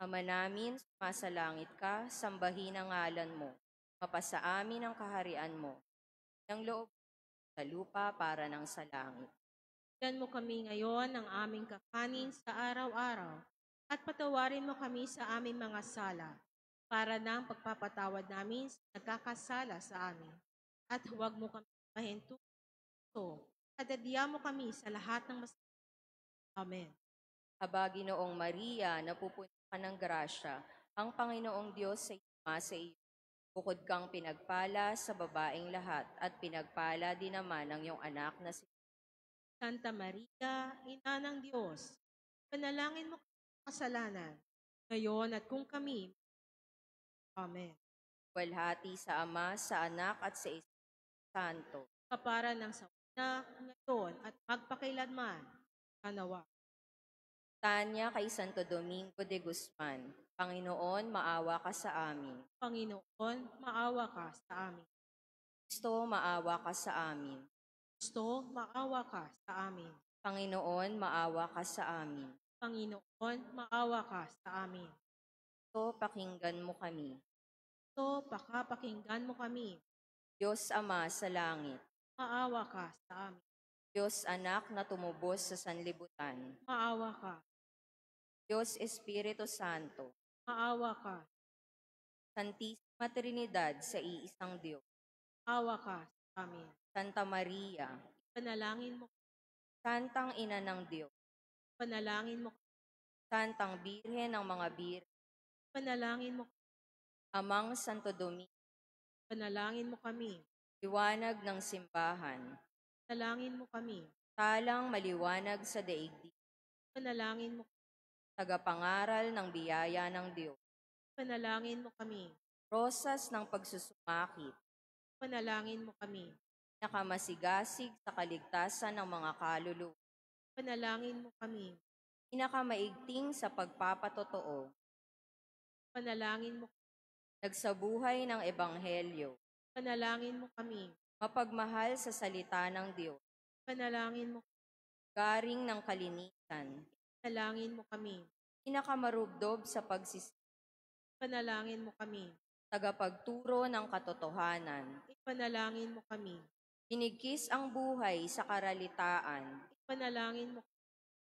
Speaker 4: Ama namin, sumasalangit ka, sambahin ang ngalan mo. Mapasa amin ang kaharian mo. Ng loob sa lupa para ng sa langit.
Speaker 5: Bigyan mo kami ngayon ng aming kakanin sa araw-araw at patawarin mo kami sa aming mga sala para ng pagpapatawad namin sa nagkakasala sa amin. At huwag mo kami pahinto at adya mo kami sa lahat ng masama. Amen.
Speaker 4: Aba, Ginoong Maria, napupuno ka ng grasya, ang Panginoong Diyos sa iyo. Bukod kang pinagpala sa babaeng lahat at pinagpala din naman ang iyong anak na si
Speaker 5: Santa Maria, Ina ng Diyos, panalangin mo kami sa kasalanan, ngayon at kung kami. Amen.
Speaker 4: Walhati sa Ama, sa Anak at sa Espiritu Santo.
Speaker 5: Kapara ng sa una, ngayon at magpakailanman. Anawa.
Speaker 4: Tanya kay Santo Domingo de Guzman, Panginoon, maawa ka sa amin.
Speaker 5: Panginoon, maawa ka sa amin.
Speaker 4: Kristo, maawa ka sa amin.
Speaker 5: Kristo, maawa ka sa amin.
Speaker 4: Panginoon, maawa ka sa amin.
Speaker 5: Panginoon, maawa ka sa amin.
Speaker 4: Kristo, pakinggan mo kami.
Speaker 5: So, pakapakinggan mo kami.
Speaker 4: Diyos Ama sa langit,
Speaker 5: Maawa ka sa amin.
Speaker 4: Diyos Anak na tumubos sa sanlibutan,
Speaker 5: Maawa ka.
Speaker 4: Diyos Espiritu Santo,
Speaker 5: Maawa ka.
Speaker 4: Santisima Trinidad sa iisang Diyos,
Speaker 5: Maawa ka sa amin.
Speaker 4: Santa Maria,
Speaker 5: Panalangin mo.
Speaker 4: Santang Ina ng Diyos,
Speaker 5: Panalangin mo.
Speaker 4: Santang Birhen ng mga Bir,
Speaker 5: Panalangin mo.
Speaker 4: Amang Santo Domingo,
Speaker 5: Panalangin mo kami.
Speaker 4: liwanag ng simbahan,
Speaker 5: Panalangin mo kami.
Speaker 4: talang maliwanag sa daigdig,
Speaker 5: Panalangin mo.
Speaker 4: tagapangaral ng biyaya ng Diyos,
Speaker 5: Panalangin mo kami.
Speaker 4: rosas ng pagsusumakit,
Speaker 5: Panalangin mo kami.
Speaker 4: nakamasigasig sa kaligtasan ng mga kaluluwa,
Speaker 5: Panalangin mo kami.
Speaker 4: pinakamaigting sa pagpapatotoo,
Speaker 5: Panalangin mo.
Speaker 4: nagsabuhay ng ebanghelyo,
Speaker 5: Panalangin mo kami.
Speaker 4: mapagmahal sa salita ng Diyos,
Speaker 5: Panalangin mo.
Speaker 4: garing ng kalinisan,
Speaker 5: Panalangin mo kami.
Speaker 4: pinakamarubdob sa pagsisisi,
Speaker 5: Panalangin mo kami.
Speaker 4: tagapagturo ng katotohanan,
Speaker 5: Panalangin mo kami.
Speaker 4: binigkis ang buhay sa karalitaan,
Speaker 5: Panalangin mo.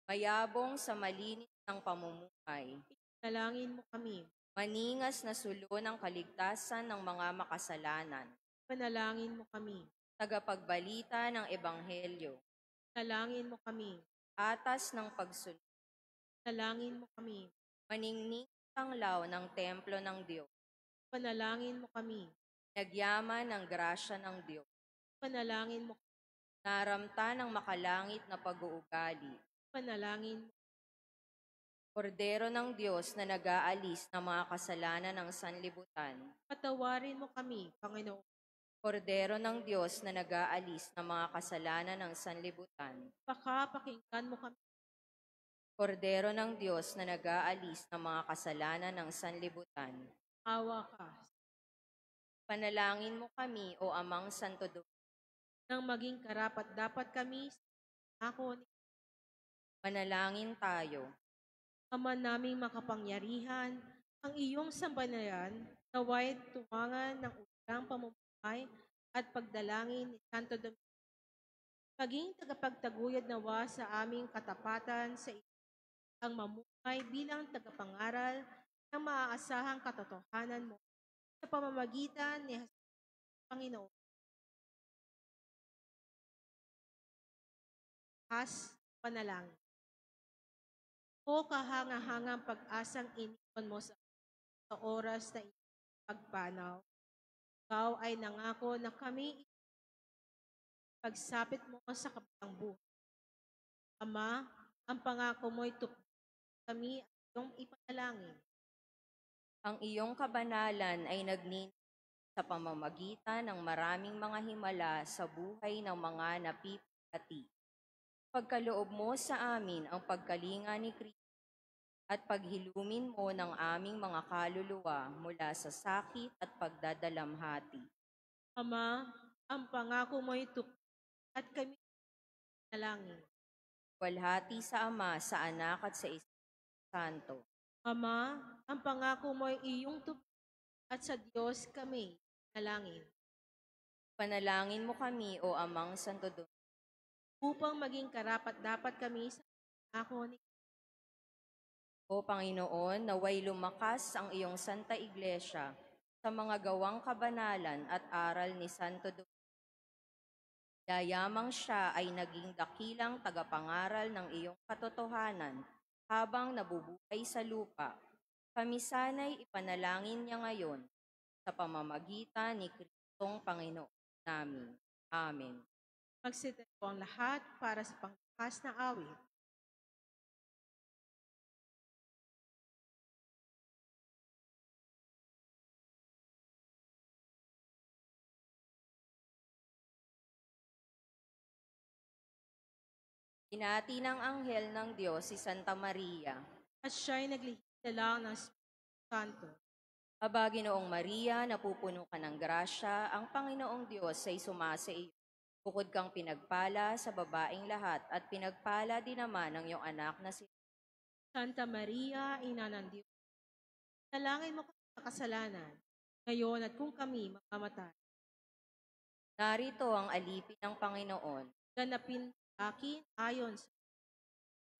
Speaker 4: mayabong sa malinis ng pamumuhay,
Speaker 5: Panalangin mo kami.
Speaker 4: maningas na sulo ng kaligtasan ng mga makasalanan,
Speaker 5: Panalangin mo kami.
Speaker 4: tagapagbalita ng ebanghelyo,
Speaker 5: Panalangin mo kami.
Speaker 4: atas ng pagsunod,
Speaker 5: Panalangin mo kami.
Speaker 4: maningning tanglaw ng templo ng Diyos,
Speaker 5: Panalangin mo kami.
Speaker 4: nagyaman ng grasya ng Diyos,
Speaker 5: Panalangin mo.
Speaker 4: naramta ng makalangit na pag-uugali,
Speaker 5: Panalangin mo.
Speaker 4: Kordero ng Diyos na nag-aalis ng mga kasalanan ng sanlibutan,
Speaker 5: Patawarin mo kami, Panginoon.
Speaker 4: Kordero ng Diyos na nag-aalis ng mga kasalanan ng sanlibutan,
Speaker 5: Pakapakinggan mo kami.
Speaker 4: Kordero ng Diyos na nag-aalis ng mga kasalanan ng sanlibutan,
Speaker 5: Awa ka.
Speaker 4: panalangin mo kami o Amang Santo Domingo,
Speaker 5: Nang maging karapat dapat kami sa ako ni
Speaker 4: manalangin tayo.
Speaker 5: Ama naming makapangyarihan, ang iyong sambayanan naway tumangan ng urang pamumuhay at pagdalangin ni Santo Domingo. Maging tagapagtaguyod nawa sa aming katapatan sa iyo ang mamuhay bilang tagapangaral ng maaasahang katotohanan mo sa pamamagitan ni Jesus Panginoon. Panalangin. O kahangahangang pag-asang iniwan mo sa oras na pagpanaw, ikaw ay nangako na kami pagsapit mo sa kabilang buhay. Ama, ang pangako mo'y kami at iyong ipanalangin.
Speaker 4: Ang iyong kabanalan ay nagniningning sa pamamagitan ng maraming mga himala sa buhay ng mga napipigati. Pagkaloob mo sa amin ang pagkalinga ni Kristo at paghilumin mo ng aming mga kaluluwa mula sa sakit at pagdadalamhati.
Speaker 5: Ama, ang pangako mo'y at kami nalangin.
Speaker 4: Walhati sa Ama, sa Anak at sa Espiritu Santo.
Speaker 5: Ama, ang pangako mo'y iyong at sa Diyos kami nalangin.
Speaker 4: Panalangin mo kami o Amang Santo Domingo,
Speaker 5: Upang maging karapat dapat kami sa ako ni
Speaker 4: O Panginoon, naway lumakas ang iyong Santa Iglesia sa mga gawang kabanalan at aral ni Santo Domingo. Dayamang siya ay naging dakilang tagapangaral ng iyong katotohanan habang nabubuhay sa lupa. Kami sana'y ipanalangin niya ngayon sa pamamagitan ni Kristong Panginoon namin. Amen.
Speaker 5: Magsitayo ang lahat para sa pangbukas na awit.
Speaker 4: Pinati ng anghel ng Diyos si Santa Maria.
Speaker 5: At siya'y naglihim ng Espiritu Santo.
Speaker 4: Aba, Ginoong Maria, napupuno ka ng grasya, ang Panginoong Diyos ay sumasa iyo. Bukod kang pinagpala sa babaeng lahat at pinagpala din naman ang iyong anak na si
Speaker 5: Santa Maria, Ina ng Diyos, Dalangin mo kami makasalanan, ngayon at kung kami mamamatay.
Speaker 4: Narito ang alipin ng Panginoon.
Speaker 5: Ganapin akin ayon sa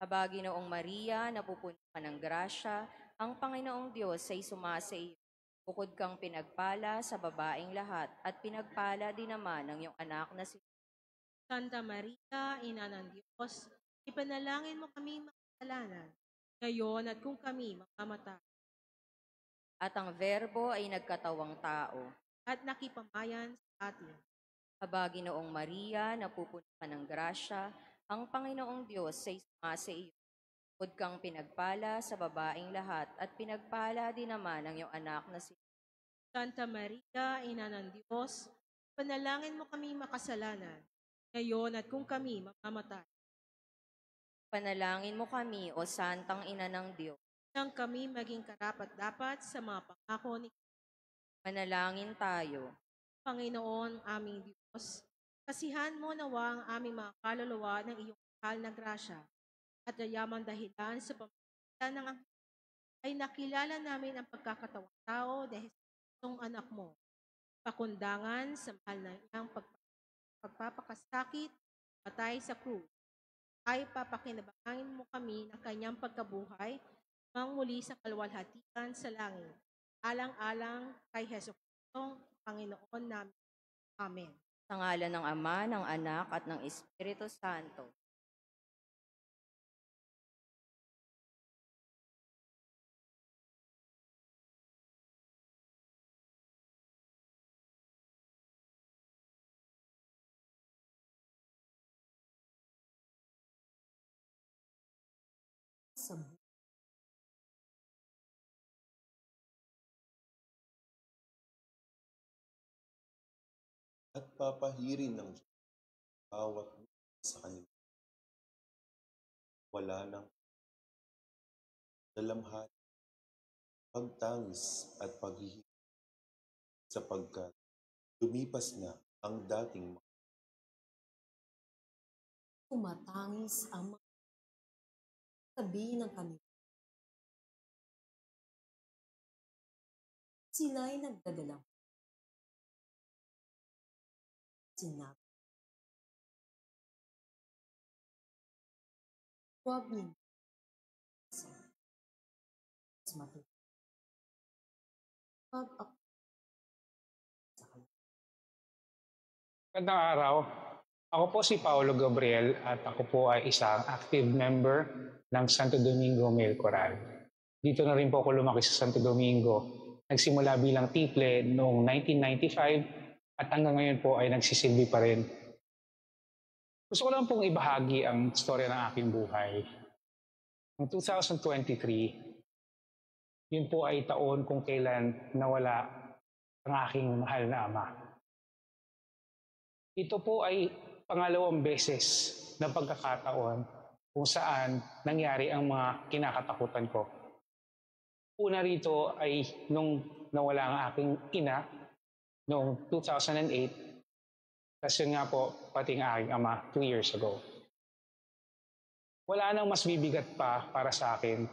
Speaker 4: Habaginoong Maria, napupuno ka ng grasya, ang Panginoong Diyos ay sumasa iyo. Bukod kang pinagpala sa babaeng lahat, at pinagpala din naman ang iyong anak na si
Speaker 5: Santa Maria, Ina ng Diyos, ipanalangin mo kami makasalanan, ngayon at kung kami mamamatay.
Speaker 4: At ang Verbo ay nagkatawang tao.
Speaker 5: At nakipamayan sa atin.
Speaker 4: Habaginoong Maria, napupuno ka ng grasya, ang Panginoong Diyos ay sumasa iyo. Bukod kang pinagpala sa babaeng lahat, at pinagpala din naman ang iyong anak na si
Speaker 5: Santa Maria, Ina ng Diyos, panalangin mo kami makasalanan, ngayon at kung kami mamamatay.
Speaker 4: Panalangin mo kami, o Santang Ina ng Diyos.
Speaker 5: Nang kami maging karapat-dapat sa mga pangako ni
Speaker 4: Manalangin tayo.
Speaker 5: Panginoon aming Diyos, kasihan mo nawa ang aming mga kaluluwa ng iyong mahal na grasya at yayamang dahilan sa pamamagitan ng ay nakilala namin ang pagkakatawang tao dahil sa Kristong anak mo. Pakundangan sa mahal na iyang pagpapakasakit, patay sa krus, ay papakinabangin mo kami ng kanyang pagkabuhay mang muli sa kalwalhatian sa langit. Alang-alang kay Hesus Kristo, Panginoon namin. Amen.
Speaker 4: Sa ngalan ng Ama, ng Anak, at ng Espiritu Santo.
Speaker 6: At papahirin ng Diyos bawat sa kanila. Wala nang dalamhati, pagtangis at paghihirap, sapagkat lumipas na ang dating mga
Speaker 7: tumatangis ang mga tabi ng kanila. Sila'y nagdadalang. Sinabi, huwag niyo mas matuloy. Huwag ako sa kanila.
Speaker 8: Magandang araw. Ako po si Paolo Gabriel at ako po ay isang active member ng Santo Domingo Male Choral. Dito na rin po ako lumaki sa Santo Domingo. Nagsimula bilang tiple noong 1995 at hanggang ngayon po ay nagsisilbi pa rin. Gusto ko lang pong ibahagi ang storya ng aking buhay. Noong 2023, yun po ay taon kung kailan nawala ang aking mahal na ama. Ito po ay pangalawang beses na pagkakataon kung saan nangyari ang mga kinakatakutan ko. Una rito ay nung nawala ang aking ina noong 2008, kasi nga po pati ang aking ama 2 years ago. Wala nang mas bibigat pa para sa akin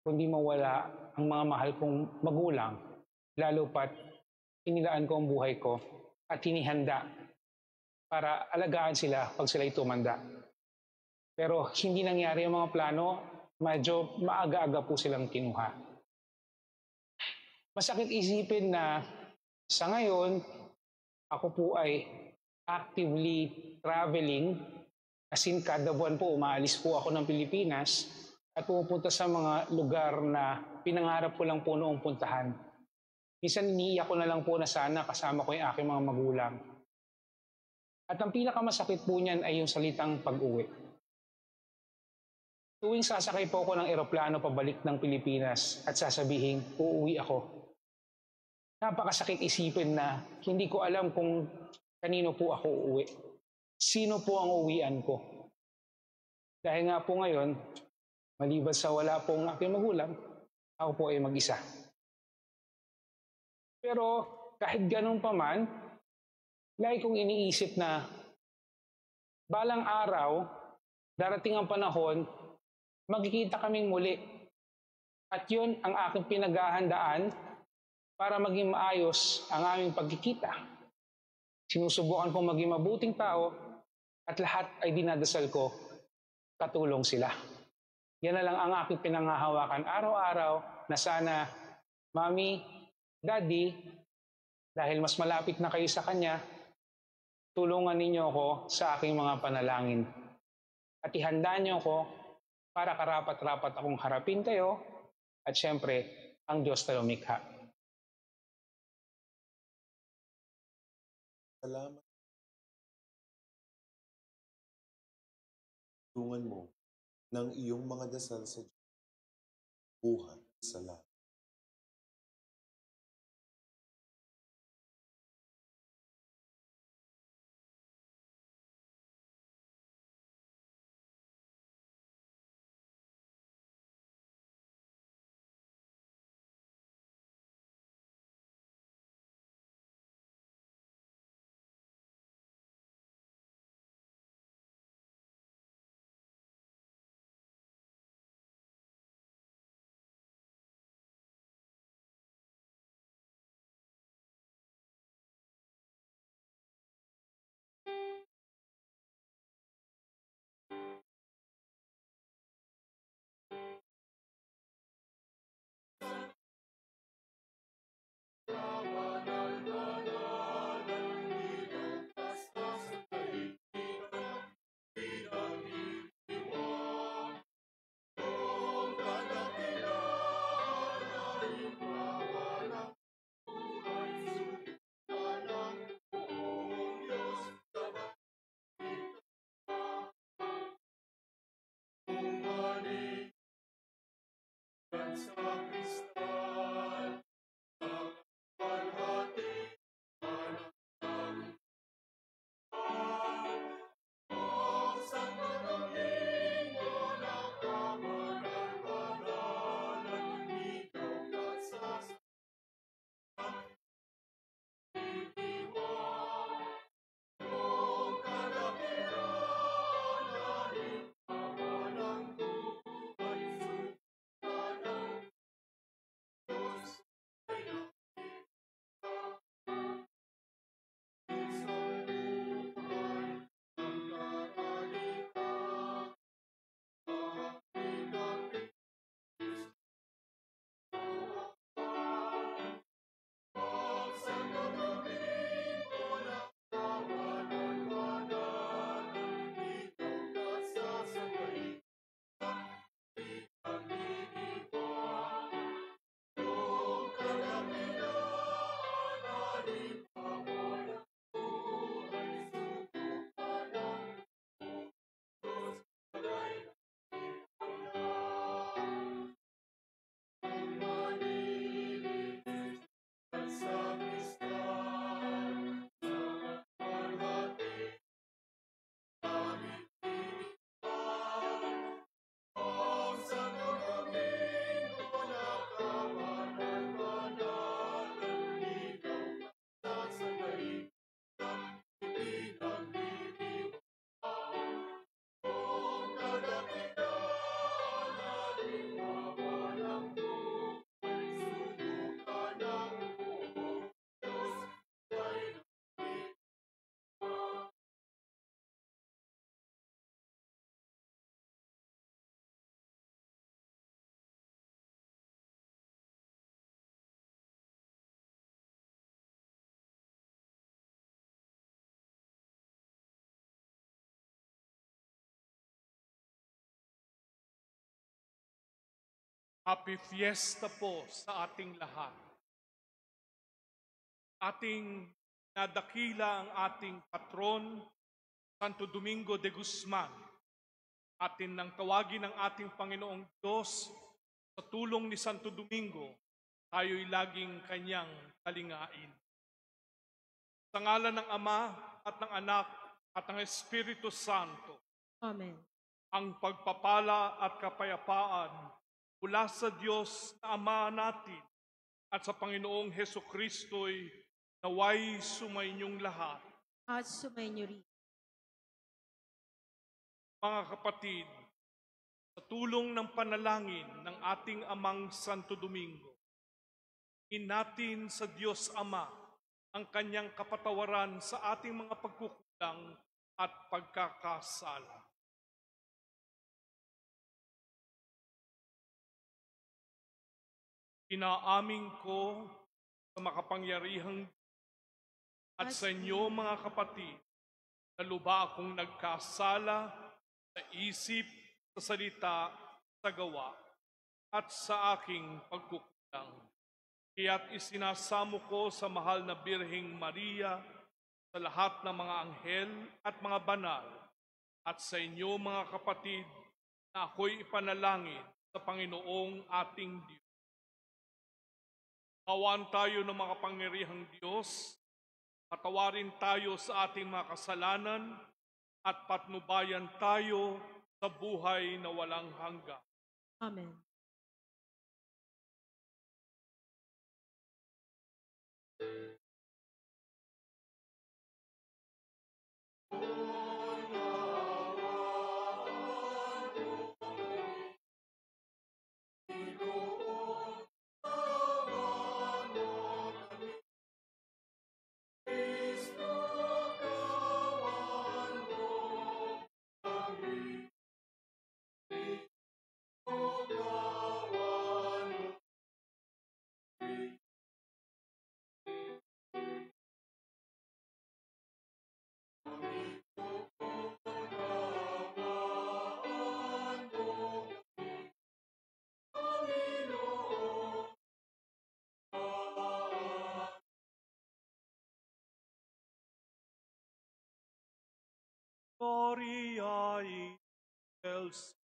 Speaker 8: kundi mawala ang mga mahal kong magulang, lalo pat inilaan ko ang buhay ko at hinihanda para alagaan sila pag sila'y tumanda. Pero hindi nangyari ang mga plano, medyo maaga-aga po silang kinuha. Masakit isipin na sa ngayon, ako po ay actively traveling, as in kada buwan po umaalis po ako ng Pilipinas at pumupunta sa mga lugar na pinangarap ko lang po noong puntahan. Minsan iniiyak ko na lang po na sana kasama ko yung aking mga magulang. At ang pinakamasakit po niyan ay yung salitang pag-uwi. Tuwing sasakay po ako ng eroplano pabalik ng Pilipinas at sasabihin, uuwi ako. Napakasakit isipin na hindi ko alam kung kanino po ako uuwi. Sino po ang uuwian ko? Dahil nga po ngayon, maliban sa wala pong aking magulang, ako po ay mag-isa. Pero kahit ganun pa man, lagi kong iniisip na balang araw, darating ang panahon, magkikita kaming muli. At yun ang aking pinaghahandaan para maging maayos ang aming pagkikita. Sinusubukan kong maging mabuting tao at lahat ay dinadasal ko, katulong sila. Yan na lang ang aking pinanghahawakan araw-araw na sana, Mami, Daddy, dahil mas malapit na kayo sa Kanya, tulungan ninyo ako sa aking mga panalangin. At ihanda niyo ako para karapat-rapat akong harapin kayo at syempre, ang Diyos na lumikha.
Speaker 6: Salamat. Tulungan mo ng iyong mga dasal sa Diyos. Buhay sa lahat.
Speaker 9: Happy Fiesta po sa ating lahat. Ating nadakila ang ating patron, Santo Domingo de Guzman. Atin nang tawagin ng ating Panginoong Diyos sa tulong ni Santo Domingo, tayo'y laging kanyang talingain. Sa ngalan ng Ama at ng Anak at ng Espiritu Santo.
Speaker 5: Amen.
Speaker 9: Ang pagpapala at kapayapaan mula sa Diyos na Ama natin at sa Panginoong Hesukristo'y naway sumainyong lahat.
Speaker 5: At sumainyo rin.
Speaker 9: Mga kapatid, Sa tulong ng panalangin ng ating Amang Santo Domingo, natin sa Diyos Ama ang kanyang kapatawaran sa ating mga pagkukulang at pagkakasala. Inaamin ko sa makapangyarihang at sa inyo mga kapatid na luba akong nagkasala sa isip, sa salita, sa gawa, at sa aking pagkukulang. Kaya't isinasamo ko sa mahal na Birheng Maria, sa lahat ng mga anghel at mga banal, at sa inyo mga kapatid na ako'y ipanalangin sa Panginoong ating Diyos. Kawan tayo ng makapangyarihang Diyos, patawarin tayo sa ating mga kasalanan, at patnubayan tayo sa buhay na walang hanggan.
Speaker 5: Amen.
Speaker 9: Gloria in excelsis.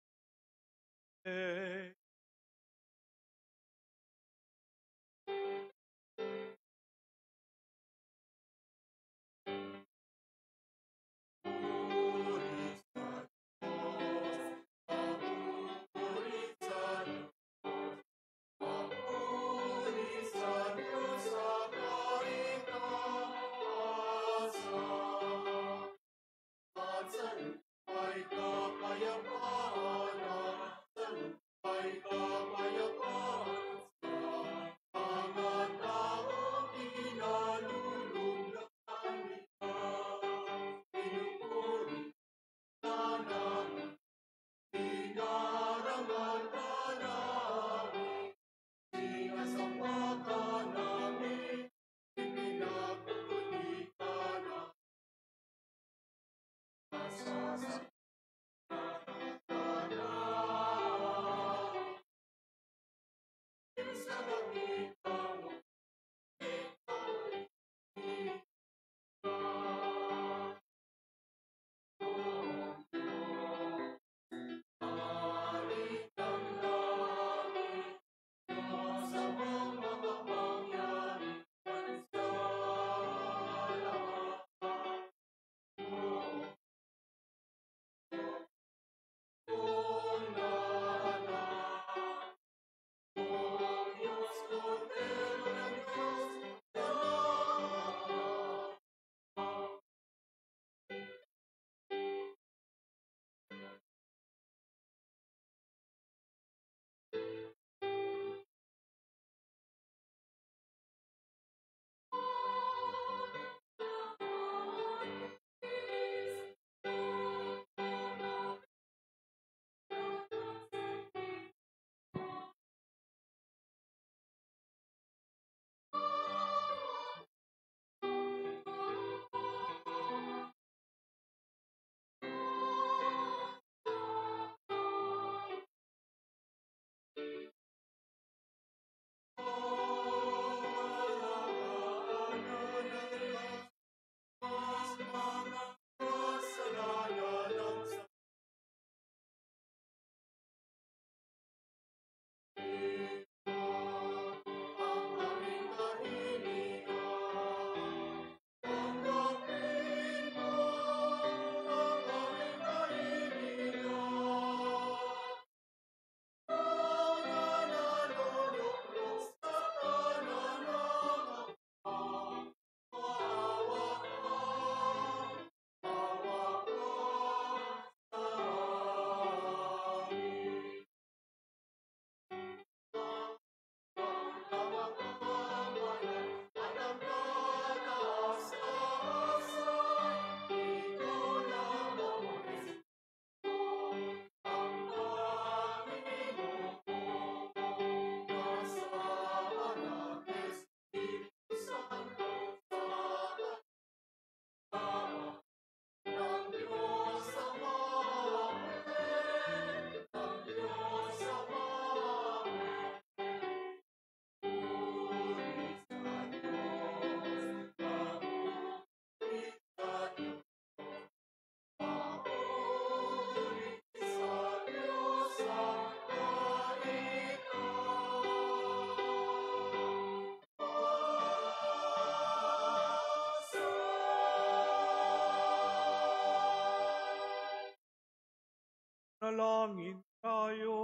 Speaker 9: Manalangin tayo.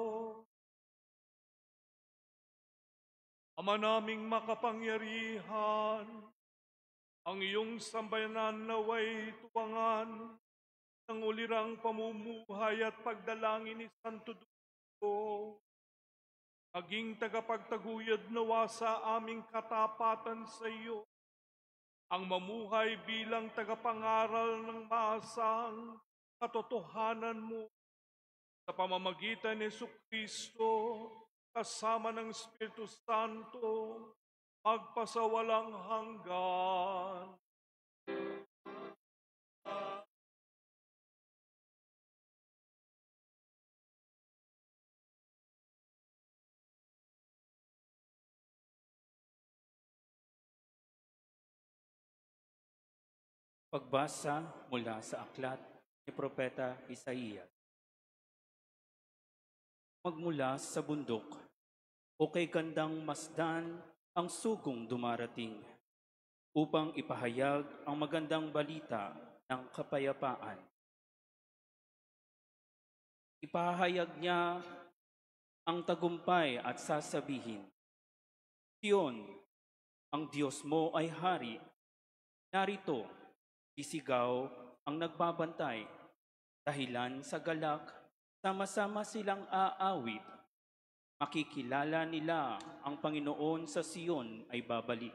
Speaker 9: Ama naming makapangyarihan, ang iyong sambayanan naway tuwangan ng ulirang pamumuhay at pagdalangin ni Santo Domingo. Maging tagapagtaguyod nawa sa aming katapatan sa iyo, ang mamuhay bilang tagapangaral ng maasang katotohanan mo sa pamamagitan ni Jesucristo kasama ng Espiritu Santo magpasawalang hanggan.
Speaker 10: Pagbasa mula sa aklat ni Propeta Isaías. Magmula sa bundok, o kay gandang masdan ang sugong dumarating, upang ipahayag ang magandang balita ng kapayapaan. Ipahayag niya ang tagumpay at sasabihin, Sion, ang Diyos mo ay hari. Narito, isigaw ang nagbabantay, dahilan sa galak, sama-sama silang aawit. Makikilala nila ang Panginoon sa Sion ay babalik.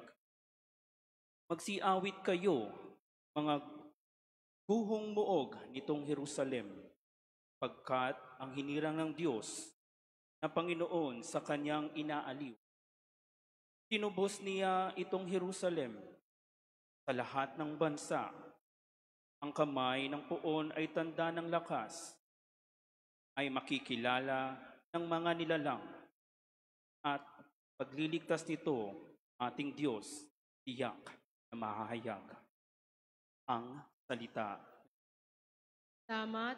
Speaker 10: Magsiawit kayo, mga guhong muog nitong Jerusalem, pagkat ang hinirang ng Diyos na Panginoon sa kanyang inaaliw. Tinubos niya itong Jerusalem sa lahat ng bansa. Ang kamay ng poon ay tanda ng lakas, ay makikilala ng mga nilalang, at pagliligtas nito ating Diyos tiyak na mahahayag. Ang salita.
Speaker 5: Salamat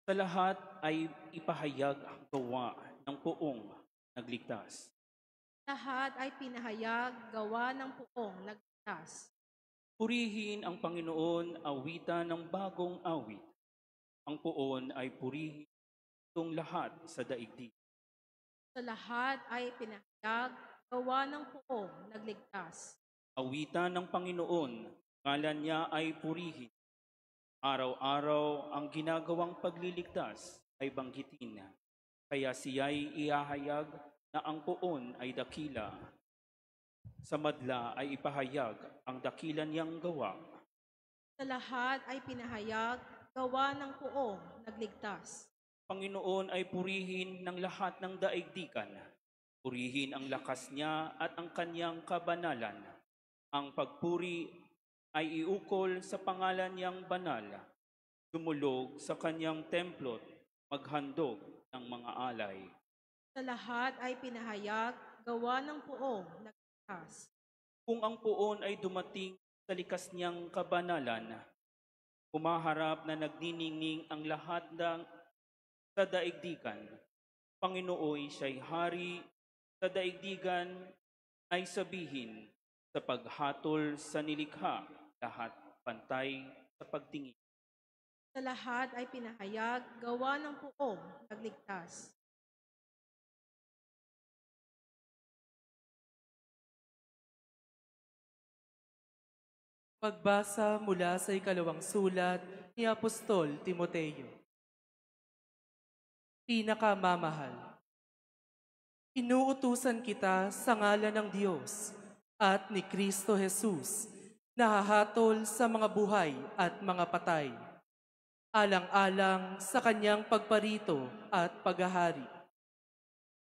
Speaker 5: sa
Speaker 10: lahat ay ipahayag ang gawa ng poong nagligtas.
Speaker 5: lahat ay pinahayag gawa ng puong nagligtas.
Speaker 10: Purihin ang Panginoon, awitan ng bagong awit. Ang poon ay purihin itong lahat sa daigdig.
Speaker 5: Sa lahat ay pinahayag gawa ng puong nagligtas.
Speaker 10: Awitan ng Panginoon, ngalan niya ay purihin. Araw-araw ang ginagawang pagliligtas ay banggitin. Kaya siya'y ihahayag na ang poon ay dakila. Sa madla ay ipahayag ang dakila niyang gawa.
Speaker 5: Sa lahat ay pinahayag gawa ng puong nagligtas.
Speaker 10: Panginoon ay purihin ng lahat ng daigdigan. Purihin ang lakas niya at ang kanyang kabanalan. Ang pagpuri ay iukol sa pangalan niyang banal. Dumulog sa kanyang templo't maghandog ng mga alay.
Speaker 5: Sa lahat ay pinahayag gawa ng puong nagligtas.
Speaker 10: Kung ang poon ay dumating sa likas niyang kabanalan, humaharap na nagniningning ang lahat ng sa daigdigan. Panginooy siya'y hari sa daigdigan ay sabihin sa paghatol sa nilikha, lahat pantay sa pagtingin.
Speaker 5: Sa lahat ay pinahayag gawa ng puong nagligtas.
Speaker 11: Pagbasa mula sa ikalawang sulat ni Apostol Timoteo. Pinakamamahal, inuutusan kita sa ngalan ng Diyos at ni Kristo Jesus na hahatol sa mga buhay at mga patay, alang-alang sa kanyang pagparito at paghahari.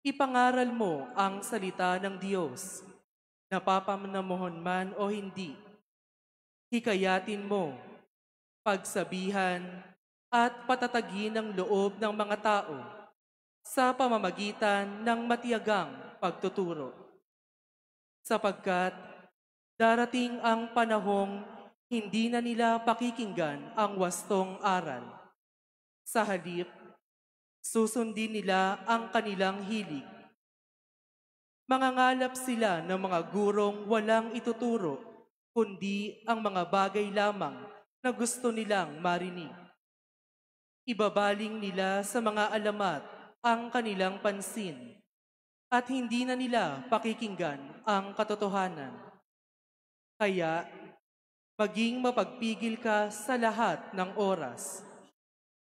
Speaker 11: Ipangaral mo ang salita ng Diyos, napapamnamuhon man o hindi. Hikayatin mo, pagsabihan at patatagin ang loob ng mga tao sa pamamagitan ng matiyagang pagtuturo. Sapagkat darating ang panahong hindi na nila pakikinggan ang wastong aral. Sa halip, susundin nila ang kanilang hilig. Mangangalap sila ng mga gurong walang ituturo, kundi ang mga bagay lamang na gusto nilang marinig. Ibabaling nila sa mga alamat ang kanilang pansin at hindi na nila pakikinggan ang katotohanan. Kaya, maging mapagpigil ka sa lahat ng oras.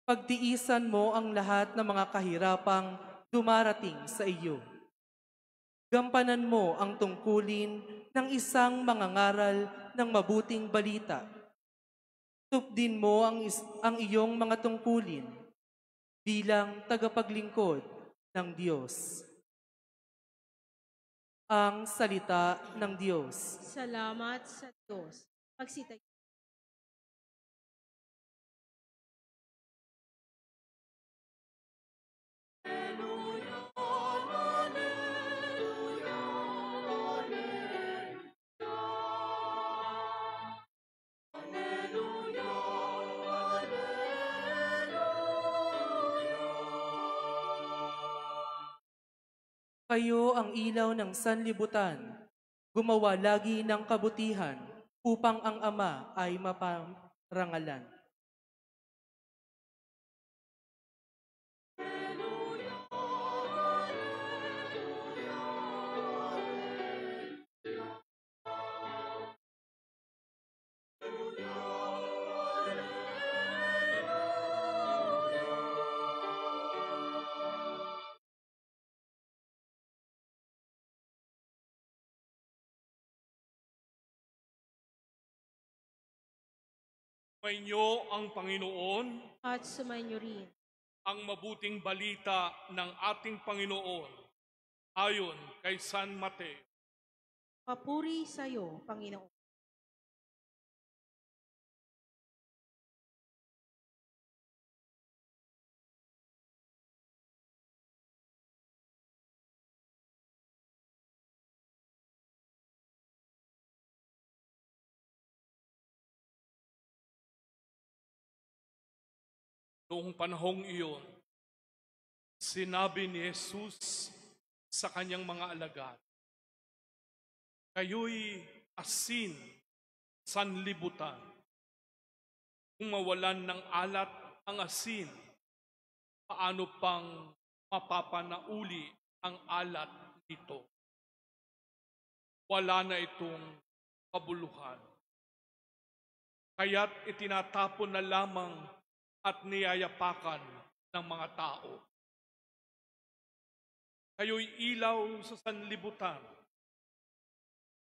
Speaker 11: Pagtiisan mo ang lahat ng mga kahirapang dumarating sa iyo. Gampanan mo ang tungkulin ng isang mangangaral ng mabuting balita. Tupdin mo ang iyong mga tungkulin bilang tagapaglingkod ng Diyos. Ang salita ng Diyos.
Speaker 5: Salamat sa Diyos. Magsitayo.
Speaker 11: Kayo ang ilaw ng sanlibutan, gumawa lagi ng kabutihan upang ang Ama ay maparangalan.
Speaker 9: Sumainyo ang Panginoon,
Speaker 5: At sumainyo rin.
Speaker 9: ang mabuting balita ng ating Panginoon ayon kay San Mateo.
Speaker 5: Papuri sa iyo, Panginoon.
Speaker 9: Noong panahong iyon, sinabi ni Jesus sa kanyang mga alagad, "Kayo'y asin sanlibutan. Kung mawalan ng alat ang asin, paano pang mapapanauli ang alat nito? Wala na itong kabuluhan. Kaya't itinatapon na lamang at niyayapakan ng mga tao. Kayo'y ilaw sa sanlibutan.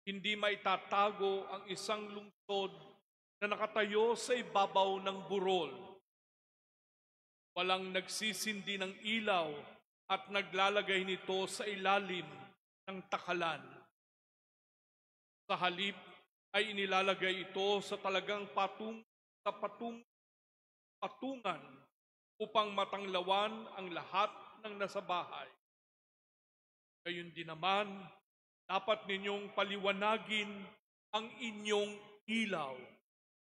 Speaker 9: Hindi maitatago ang isang lungsod na nakatayo sa ibabaw ng burol. Walang nagsisindi ng ilaw at naglalagay nito sa ilalim ng takalan. Sa halip ay inilalagay ito sa talagang patungan upang matanglawan ang lahat ng nasa bahay. Gayun din naman, dapat ninyong paliwanagin ang inyong ilaw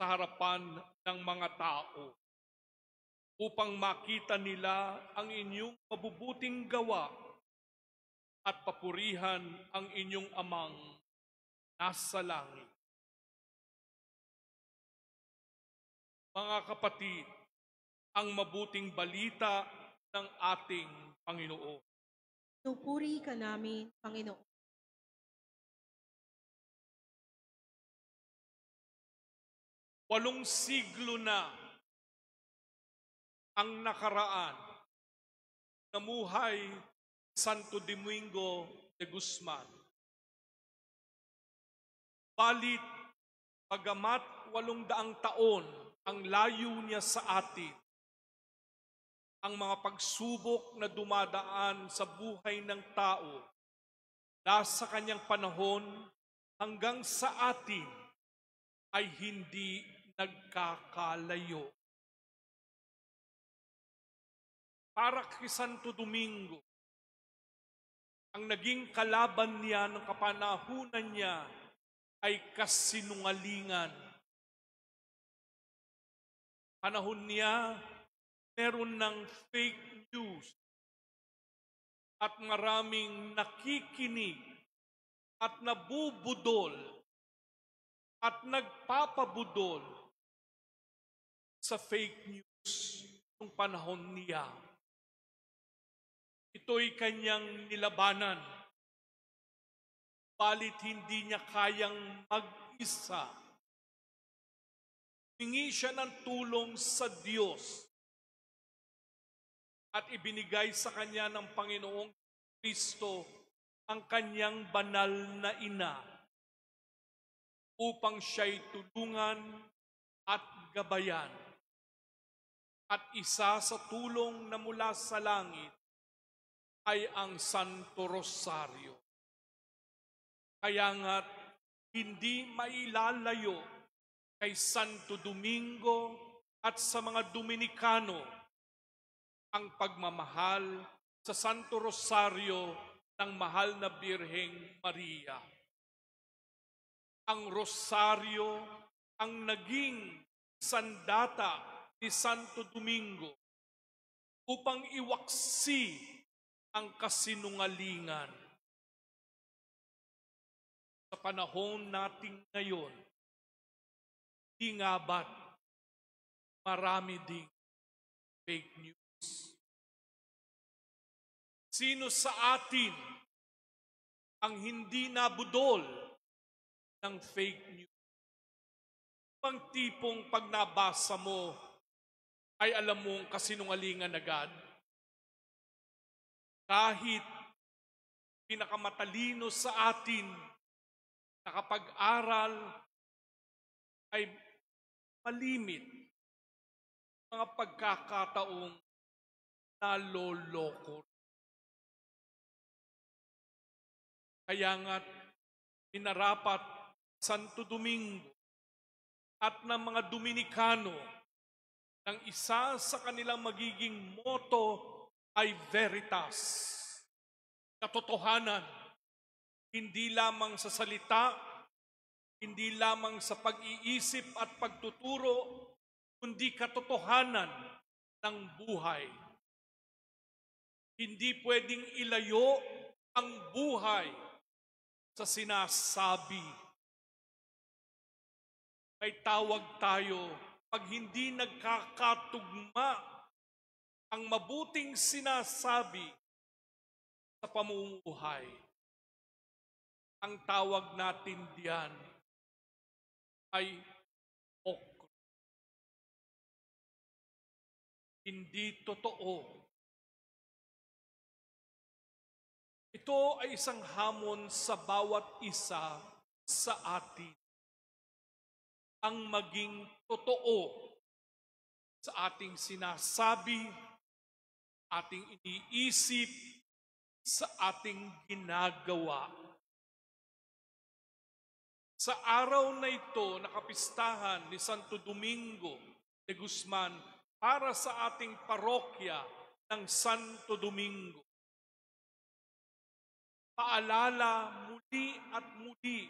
Speaker 9: sa harapan ng mga tao upang makita nila ang inyong mabubuting gawa at papurihan ang inyong amang nasa langit." Mga kapatid, ang mabuting balita ng ating Panginoon.
Speaker 5: Pinupuri ka namin, Panginoon.
Speaker 9: Walong siglo na ang nakaraan. Namuhay Santo Domingo de Guzman. Balit, pagamat 800 taon ang layo niya sa atin, ang mga pagsubok na dumadaan sa buhay ng tao nasa kanyang panahon hanggang sa atin ay hindi nagkakalayo. Para kay Santo Domingo, ang naging kalaban niya ng kapanahunan niya ay kasinungalingan. Panahon niya, meron ng fake news at maraming nakikinig at nabubudol at nagpapabudol sa fake news. nung panahon niya. Ito'y kanyang nilabanan. Balit hindi niya kayang mag-isa. Hingi siya ng tulong sa Diyos at ibinigay sa kanya ng Panginoong Kristo ang kanyang banal na ina upang siya'y tulungan at gabayan. At isa sa tulong na mula sa langit ay ang Santo Rosario. Kaya nga't hindi mailalayo kay Santo Domingo at sa mga Dominikano ang pagmamahal sa Santo Rosario ng mahal na Birheng Maria. Ang Rosario ang naging sandata ni Santo Domingo upang iwaksi ang kasinungalingan. Sa panahon nating ngayon, di nga ba't marami ding fake news? Sino sa atin ang hindi nabudol ng fake news? Pang tipong pag nabasa mo, ay alam mong kasinungalingan agad? Kahit pinakamatalino sa atin, nakapag-aral, ay malimit mga pagkakataong naloloko. Kaya nga't minarapat Santo Domingo at ng mga Dominikano ng isa sa kanilang magiging motto ay Veritas. Katotohanan, hindi lamang sa salita, hindi lamang sa pag-iisip at pagtuturo, kundi katotohanan ng buhay. Hindi pwedeng ilayo ang buhay sa sinasabi. May tawag tayo pag hindi nagkakatugma ang mabuting sinasabi sa pamumuhay. Ang tawag natin diyan ay okra. Hindi totoo. Ito ay isang hamon sa bawat isa sa atin. Ang maging totoo sa ating sinasabi, ating iniisip, sa ating ginagawa. Sa araw na ito, nakapistahan ni Santo Domingo de Guzman para sa ating parokya ng Santo Domingo. Paalala muli at muli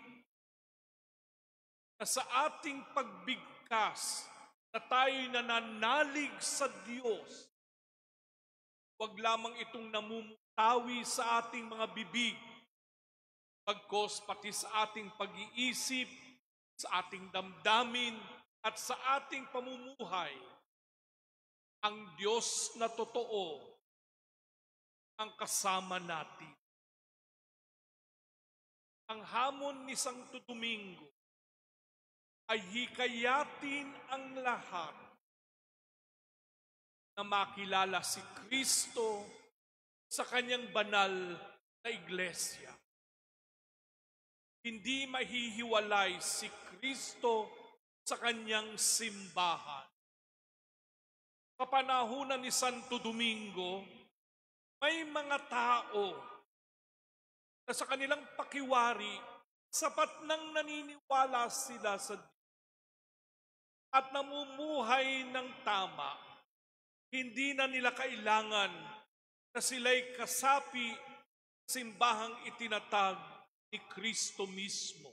Speaker 9: na sa ating pagbigkas na tayo'y nananalig sa Diyos, huwag lamang itong namumutawi sa ating mga bibig, pagkos pati sa ating pag-iisip, sa ating damdamin, at sa ating pamumuhay, ang Diyos na totoo ang kasama natin. Ang hamon ni Santo Domingo ay hikayatin ang lahat na makilala si Kristo sa kanyang banal na iglesia. Hindi mahihiwalay si Kristo sa kanyang simbahan. Kapanahunan ni Santo Domingo, may mga tao na sa kanilang pakiwari, sapat nang naniniwala sila sa Diyos at namumuhay ng tama. Hindi na nila kailangan na sila'y kasapi simbahang itinatag ni Kristo mismo.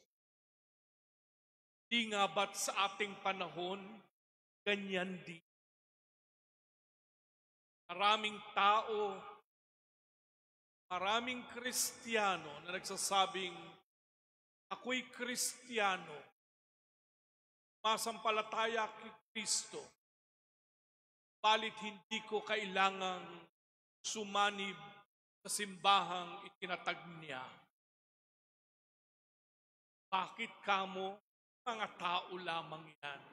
Speaker 9: Di nga ba't sa ating panahon, ganyan din? Maraming tao, maraming Kristiyano na nagsasabing, ako'y Kristiyano, masampalataya kay Kristo. balit hindi ko kailangang sumanib sa simbahang itinatag niya. Bakit kamo? Mga tao lamang yan.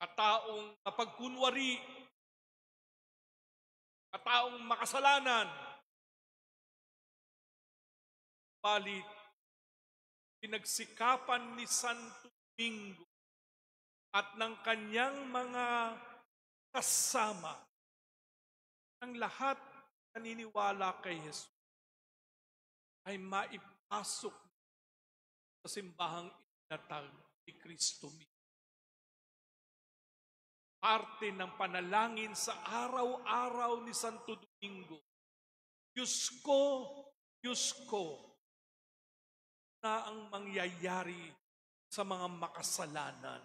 Speaker 9: Kataong mapagkunwari, kataong makasalanan. Balit, pinagsikapan ni Santo Domingo at ng kanyang mga kasama ng lahat naniniwala kay Jesus ay maipasok sa simbahang itinatag ni Kristo mismo. Parte ng panalangin sa araw-araw ni Santo Domingo, Diyos ko, na ang mangyayari sa mga makasalanan.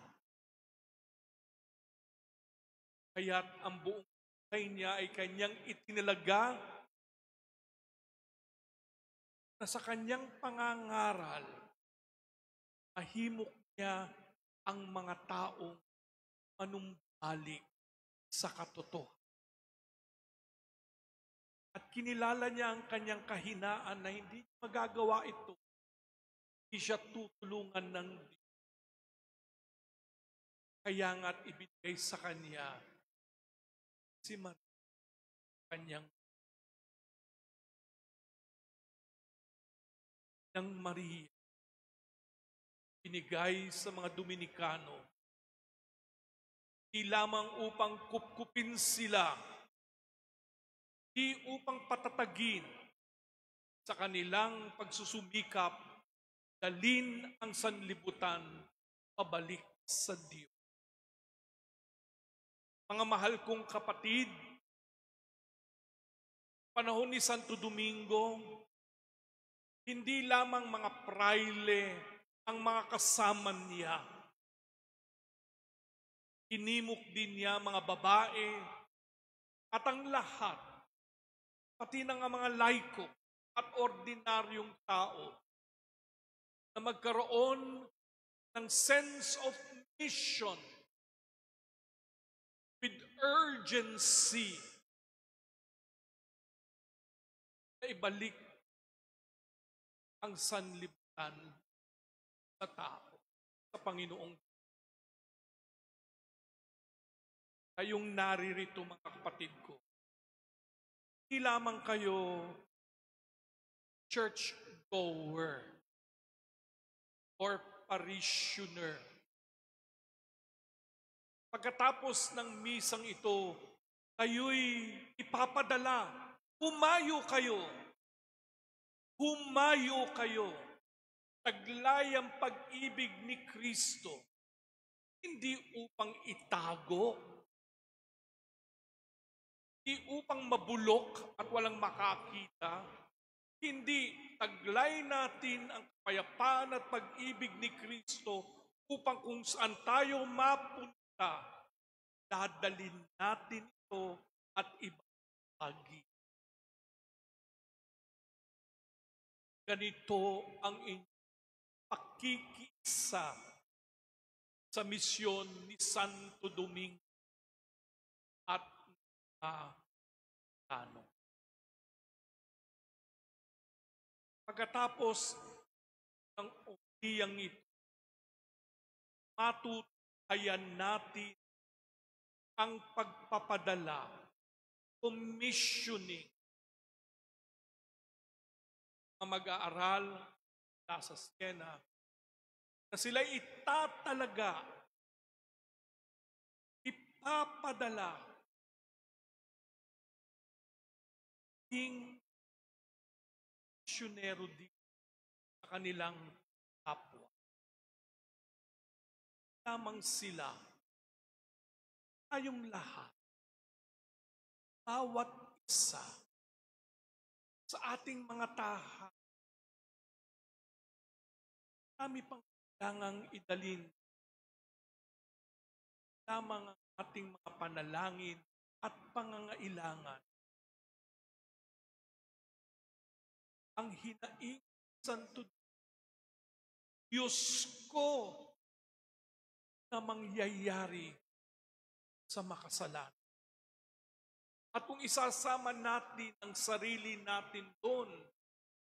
Speaker 9: Kaya't ang buong buhay niya ay kanyang itinalaga na sa kanyang pangangaral, mahimok niya ang mga taong manumbalik sa katotohanan. At kinilala niya ang kanyang kahinaan na hindi magagawa ito. Hindi siya tutulungan ng Diyos. Kaya nga't ibigay sa kanya si Maria, kanyang ng Maria, binigay sa mga Dominikano, di lamang upang kupkupin sila, di upang patatagin sa kanilang pagsusumikap, dalin ang sanlibutan pabalik sa Diyos. Mga mahal kong kapatid, panahon ni Santo Domingo, hindi lamang mga praile ang mga kasama niya. Hinimok din niya mga babae at ang lahat, pati ng mga laiko at ordinaryong tao, na magkaroon ng sense of mission with urgency na ibalik ang sanlibutan sa tao, sa Panginoong. Kayong naririto mga kapatid ko, hindi lamang kayo church goer or parishioner. Pagkatapos ng misang ito, kayo'y ipapadala. Humayo kayo. Humayo kayo. Taglay ang pag-ibig ni Kristo. Hindi upang itago. Hindi upang mabulok at walang makakita. Hindi, taglay natin ang kapayapaan at pag-ibig ni Kristo upang kung saan tayo mapunta, dadalhin natin ito at ibahagi. Ganito ang inyong pakikiisa sa misyon ni Santo Domingo at Dominicano. Pagkatapos ng umiyang ito, matutayan natin ang pagpapadala, commissioning, ang mag-aaral sa Siena, na sila itatalaga, ipapadala, king misyonero din sa kanilang kapwa. Lamang sila, tayong lahat, bawat isa, sa ating mga taha, kami pang kailangang idalin lamang ang ating mga panalangin at pangangailangan. Ang hinaing Santo Diyos ko na mangyayari sa sa makasalanan. At kung isasama natin ang sarili natin doon,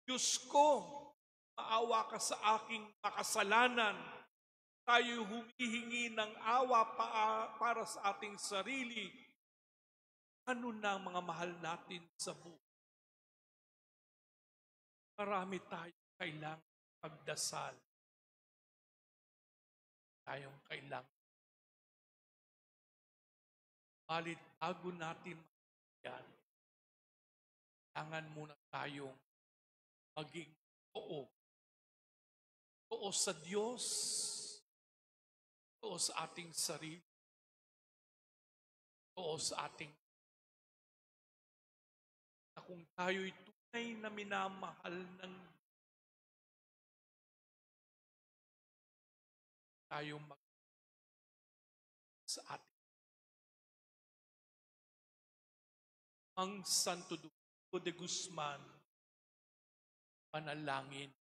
Speaker 9: Diyos ko, maawa ka sa aking makasalanan. Tayo humihingi ng awa para sa ating sarili. Ano na ang mga mahal natin sa buhay? Marami tayong kailangang pagdasal. Tayong kailangan. Balit bago natin yan, kailangan muna tayong maging totoo. Totoo sa Diyos. Totoo sa ating sarili. Totoo sa ating na kung tayo'y tunay na minamahal ng tayong sa ating ang Santo Domingo de Guzman panalangin.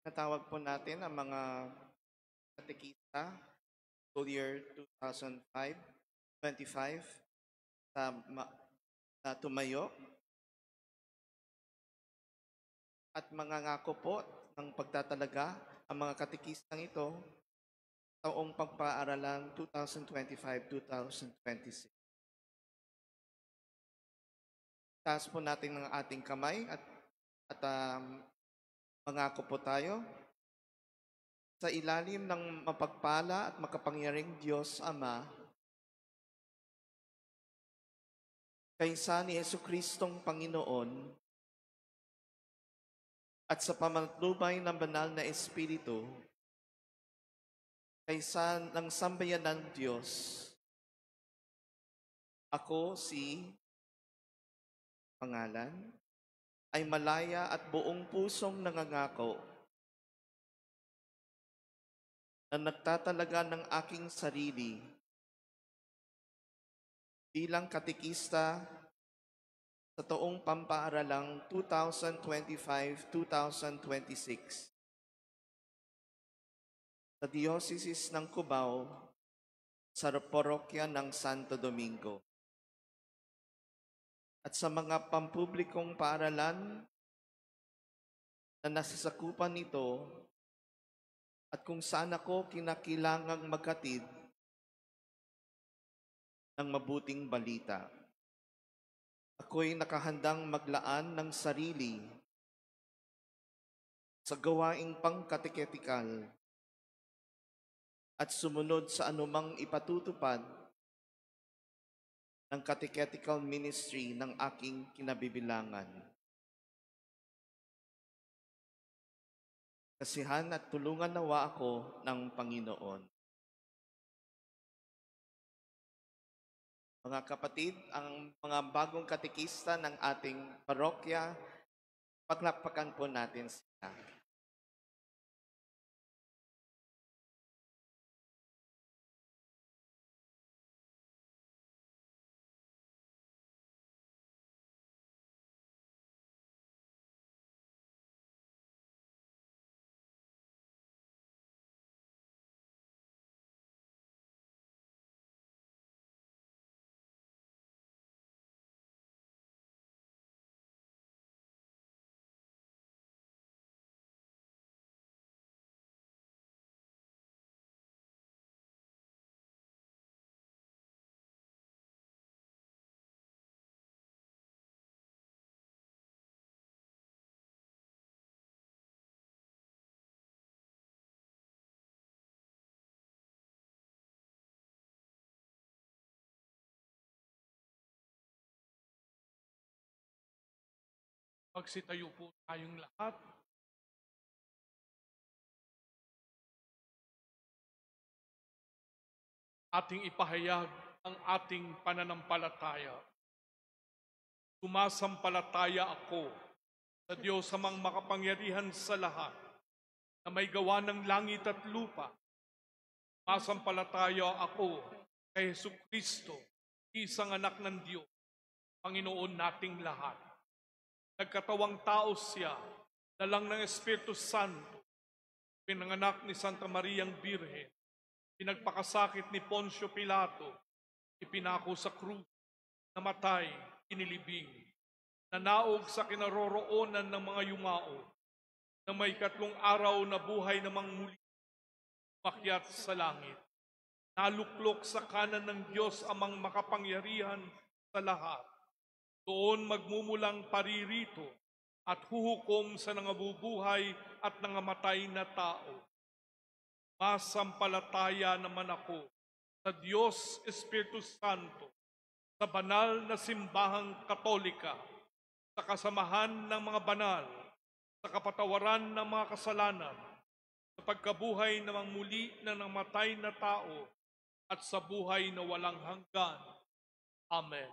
Speaker 12: Natawag po natin ang mga katekista school year 2005-25 na tumayo at mangangako po ng pagtatalaga ang mga katekistang ito taong pagpaaralan 2025-2026. Taas po natin ang ating kamay at mangako po tayo sa ilalim ng mapagpala at makapangyariang Diyos Ama, kaysa ni Jesucristong Panginoon, at sa pamatnubay ng banal na Espiritu, kaysa ng sambayan ng Diyos, ako si pangalan, ay malaya at buong pusong nangangako na nagtatalaga ng aking sarili bilang katekista sa taong pampaaralang 2025-2026 sa Diocese ng Cubao sa parokya ng Santo Domingo. At sa mga pampublikong paaralan na nasasakupan nito at kung saan ako kinakailangang maghatid ng mabuting balita. Ako'y nakahandang maglaan ng sarili sa gawaing pangkateketikal at sumunod sa anumang ipatutupad ng catechetical ministry ng aking kinabibilangan. Kasihan at tulungan nawa ako ng Panginoon. Mga kapatid, ang mga bagong katekista ng ating parokya, paglakpakan po natin sila.
Speaker 9: Magsitayo po tayong lahat. Ating ipahayag ang ating pananampalataya. Sumasampalataya ako sa Diyos amang makapangyarihan sa lahat, na may gawa ng langit at lupa. Sumasampalataya ako kay Jesucristo, isang anak ng Diyos, Panginoon nating lahat. Nagkatawang tao siya, dalang ng Espiritu Santo, pinanganak ni Santa Mariang Birhen, pinagpakasakit ni Poncio Pilato, ipinako sa krus, namatay, inilibing, nanaog sa kinaroroonan ng mga yumao, na may 3 araw na buhay namang muli, umakyat sa langit, naluklok sa kanan ng Diyos amang makapangyarihan sa lahat. Doon magmumulang paririto at huhukom sa nangabubuhay at nangamatay na tao. Masampalataya naman ako sa Diyos Espiritu Santo, sa banal na simbahang katolika, sa kasamahan ng mga banal, sa kapatawaran ng mga kasalanan, sa pagkabuhay ng mga muli na namatay na tao, at sa buhay na walang hanggan. Amen.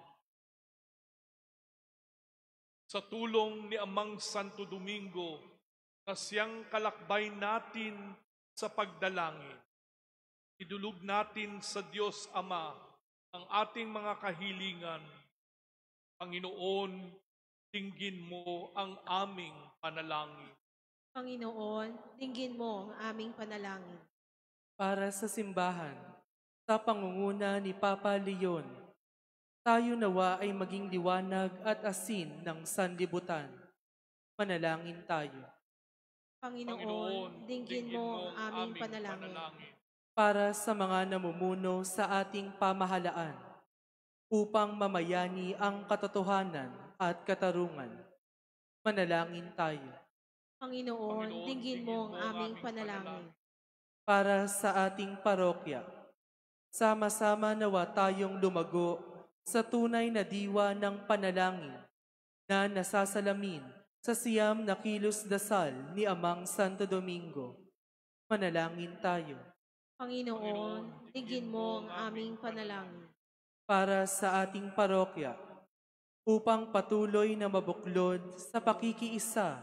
Speaker 9: Sa tulong ni Amang Santo Domingo, na siyang kalakbay natin sa pagdalangin, idulog natin sa Diyos Ama ang ating mga kahilingan. Panginoon, dinggin mo ang aming panalangin.
Speaker 5: Panginoon, dinggin mo ang aming panalangin.
Speaker 11: Para sa simbahan, sa pangunguna ni Papa Leon, tayo nawa ay maging liwanag at asin ng sanlibutan. Manalangin tayo.
Speaker 5: Panginoon, dinggin mo ang aming panalangin.
Speaker 11: Para sa mga namumuno sa ating pamahalaan, upang mamayani ang katotohanan at katarungan. Manalangin tayo.
Speaker 5: Panginoon, dinggin mo ang aming panalangin.
Speaker 11: Para sa ating parokya, sama-sama nawa tayong lumago sa tunay na diwa ng panalangin na nasasalamin sa siyam na kilos dasal ni Amang Santo Domingo. Manalangin tayo.
Speaker 5: Panginoon, dinggin mo ang aming panalangin.
Speaker 11: Para sa ating parokya, upang patuloy na mabuklod sa pakikiisa,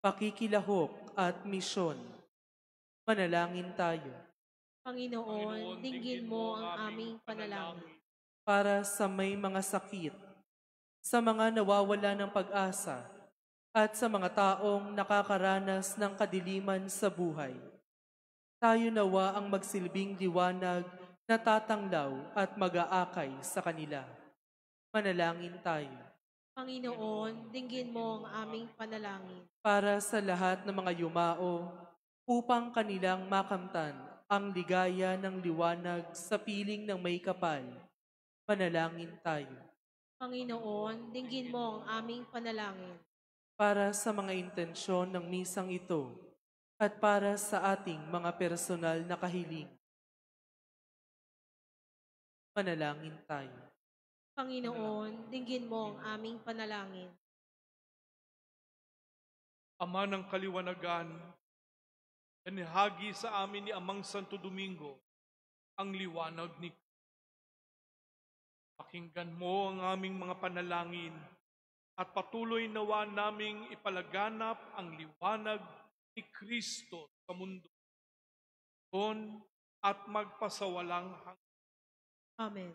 Speaker 11: pakikilahok at misyon. Manalangin tayo.
Speaker 5: Panginoon, dinggin mo ang aming panalangin.
Speaker 11: Para sa may mga sakit, sa mga nawawala ng pag-asa, at sa mga taong nakakaranas ng kadiliman sa buhay. Tayo nawa ang magsilbing liwanag na tatanglaw at mag-aakay sa kanila. Manalangin tayo.
Speaker 5: Panginoon, dinggin mo ang aming panalangin.
Speaker 11: Para sa lahat ng mga yumao, upang kanilang makamtan ang ligaya ng liwanag sa piling ng may kapal. Manalangin tayo.
Speaker 5: Panginoon, dinggin mo ang aming panalangin.
Speaker 11: para sa mga intensyon ng misang ito at para sa ating mga personal na kahiling. Manalangin tayo.
Speaker 5: Panginoon, dinggin mo ang aming panalangin.
Speaker 9: Ama ng kaliwanagan, inihagi sa amin ni Amang Santo Domingo ang liwanag ni Kristo. Pakinggan mo ang aming mga panalangin at patuloy nawa naming ipalaganap ang liwanag ni Kristo sa mundo at magpasawalang hanggan.
Speaker 5: Amen.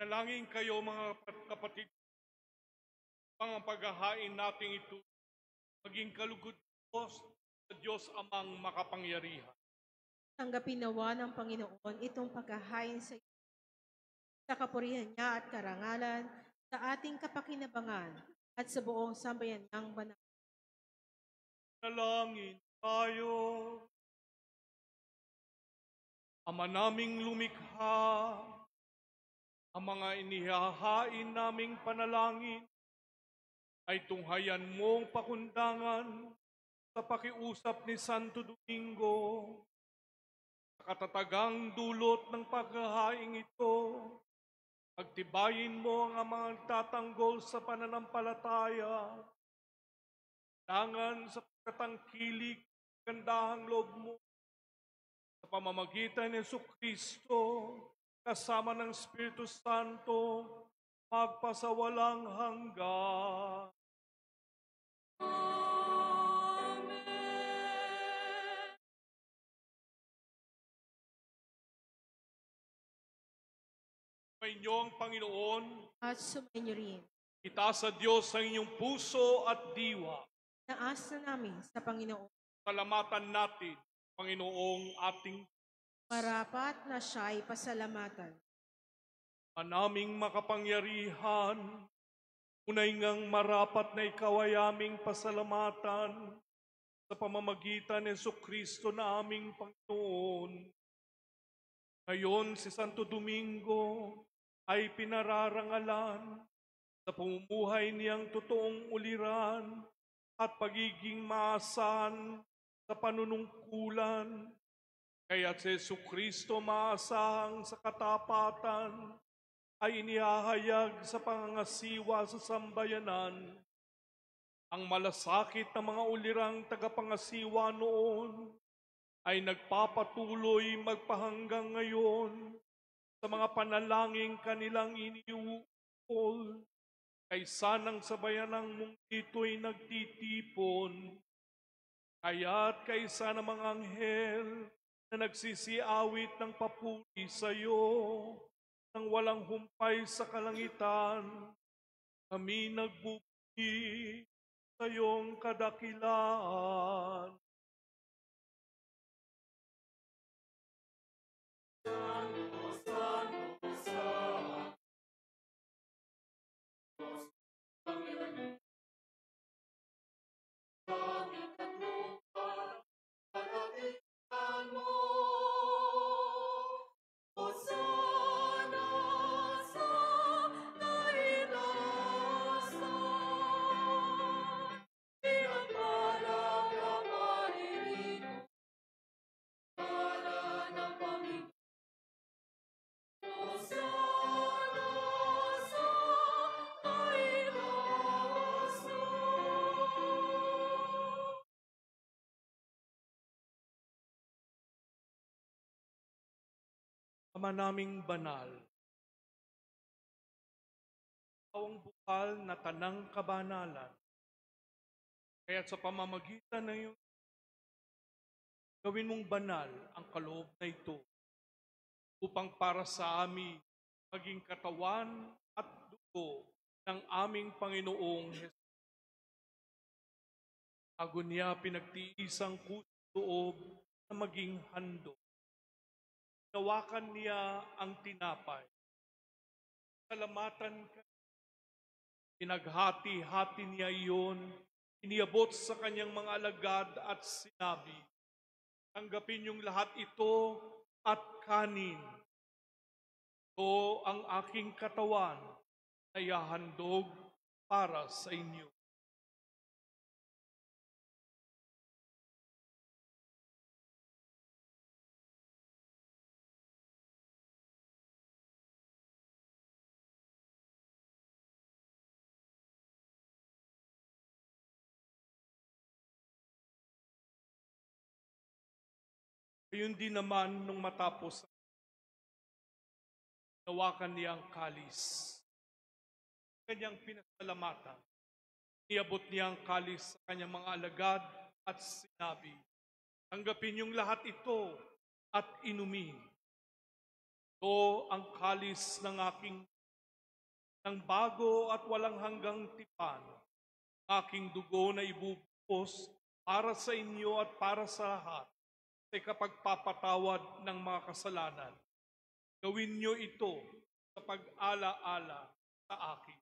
Speaker 9: Nalangin kayo mga kapatid, ang paghahain natin ito, maging kalugod sa Diyos amang makapangyarihan.
Speaker 5: Tanggapin nawa ng Panginoon itong paghahain sa kapurihan niya at karangalan, sa ating kapakinabangan at sa buong sambayan niyang banal.
Speaker 9: Nalangin tayo. Ama naming lumikha, ang mga inihahain naming panalangin ay tunghayan mong pakundangan sa pakiusap ni Santo Domingo. Sa katatagang dulot ng paghahaing ito, pagtibayin mo ang mga tatanggol sa pananampalataya, dangan sa pagkatangkilik, gandahang loob mo, sa pamamagitan ni Jesucristo, kasama ng Espiritu Santo, magpasawalang hanggan. Inyong Panginoon,
Speaker 5: At sumainyo rin.
Speaker 9: itaas sa Diyos ang inyong puso at diwa.
Speaker 5: Naas na namin sa Panginoon.
Speaker 9: Salamatan natin, Panginoong ating
Speaker 5: Marapat na siya'y pasalamatan.
Speaker 9: Manaming makapangyarihan, unay ngang marapat na ikaw ay aming pasalamatan sa pamamagitan ni Jesucristo na aming Panginoon. Ngayon si Santo Domingo ay pinararangalan sa pamumuhay niyang totoong uliran at pagiging maasahan sa panunungkulan. Kaya't si Jesucristo maasahang sa katapatan ay inihahayag sa pangangasiwa sa sambayanan. Ang malasakit ng mga ulirang tagapangasiwa noon ay nagpapatuloy magpahanggang ngayon sa mga panalangin kanilang iniuukol. Kaysa ng sabayanang mong ito'y nagtitipon, kaya't kaysa ng mga anghel na nagsisiawit ng papuri sa iyo, nang walang humpay sa kalangitan, kami nagbubuti sa iyong kadakilaan. Ama naming banal, ang bukal na tanang kabanalan, kaya't sa pamamagitan ng iyong gawin mong banal ang kaloob na ito upang para sa amin maging katawan at dugo ng aming Panginoong Hesus. Bago niya pinagtiisang kusoob na maging handog. Nawakan niya ang tinapay. Salamatan ka. Pinaghati-hati niya iyon, iniabot sa kanyang mga alagad at sinabi, tanggapin niyong lahat ito at kanin. Ito ang aking katawan na ihahandog para sa inyo. Ayun din naman nung matapos, nawakan niya ang kalis. Kanyang pinasalamatan. Niabot niya ang kalis sa kanyang mga alagad at sinabi, tanggapin niyong lahat ito at inumin. Ito ang kalis ng aking ng bago at walang hanggang tipan, aking dugo na ibubuhos para sa inyo at para sa lahat sa ikapagpapatawad ng mga kasalanan. Gawin niyo ito sa pag-ala-ala sa akin.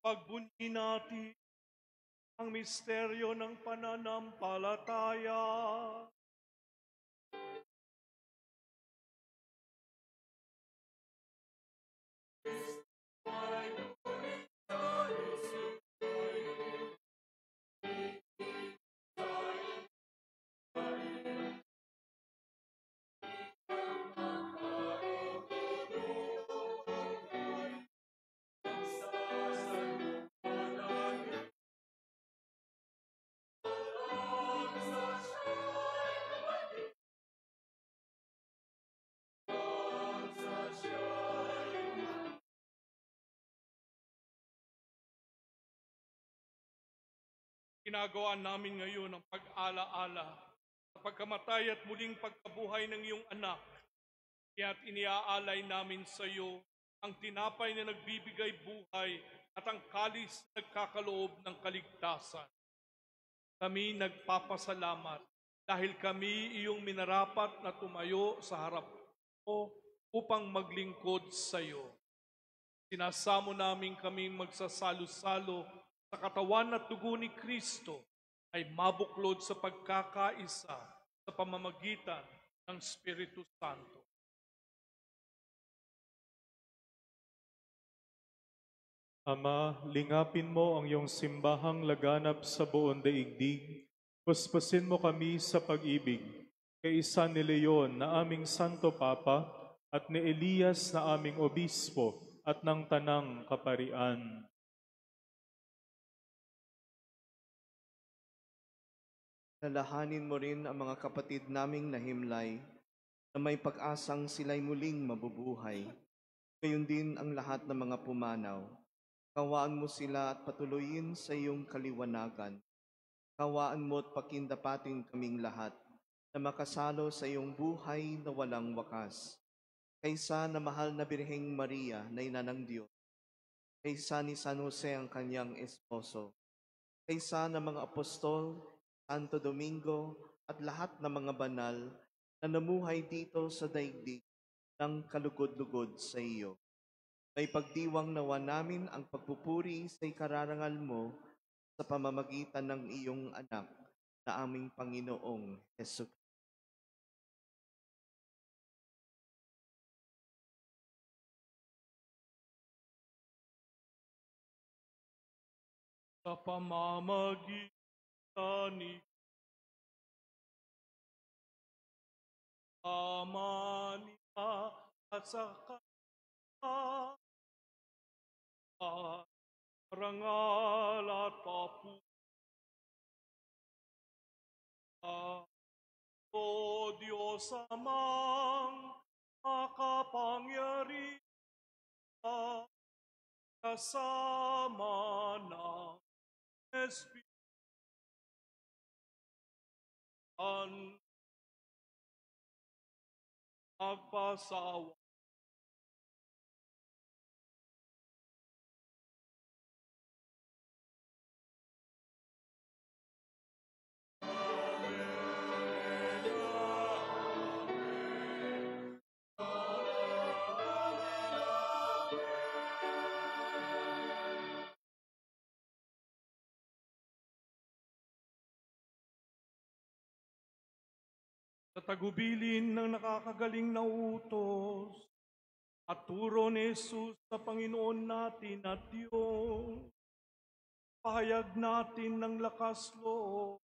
Speaker 9: Pagbunyi natin ang misteryo ng pananampalataya. Ginagawa namin ngayon ang pag-ala-ala sa pagkamatay at muling pagkabuhay ng iyong anak. Kaya't iniaalay namin sa iyo ang tinapay na nagbibigay buhay at ang kalis na nagkakaloob ng kaligtasan. Kami nagpapasalamat dahil kami iyong minarapat na tumayo sa harap mo upang maglingkod sa iyo. Sinasamo namin kaming magsasalo-salo sa katawan at dugo ni Kristo ay mabuklod sa pagkakaisa sa pamamagitan ng Espiritu Santo.
Speaker 2: Ama, lingapin mo ang iyong simbahang laganap sa buong daigdig. Puspusin mo kami sa pag-ibig, kaisa ni Leon na aming Santo Papa at ni Elias na aming Obispo at ng Tanang Kaparian.
Speaker 12: Lalahanin mo rin ang mga kapatid naming nahimlay na may pag-asang sila'y muling mabubuhay. Gayon din ang lahat ng mga pumanaw. Kawaan mo sila at patuloyin sa iyong kaliwanagan. Kawaan mo at pakindapatin kaming lahat na makasalo sa iyong buhay na walang wakas. Kaysa na mahal na Birheng Maria na ina ng Diyos. Kaysa ni San Jose ang kanyang esposo. Kaysa na mga apostol, Santo Domingo at lahat ng mga banal na namuhay dito sa daigdig ng kalugod-lugod sa iyo. May pagdiwang nawa namin ang pagpupuri sa ikararangal mo sa pamamagitan ng iyong anak na aming Panginoong Hesus.
Speaker 9: Sa pamamagitan ni Ama niya at sa Kanya, parangal at papuri. O Diyos amang makapangyarihan, kasama ng Espiritu magpasawa. Sa tagubilin ng nakakagaling na utos at turo ni Jesus sa Panginoon natin at Diyos, pahayag natin ng lakas loob.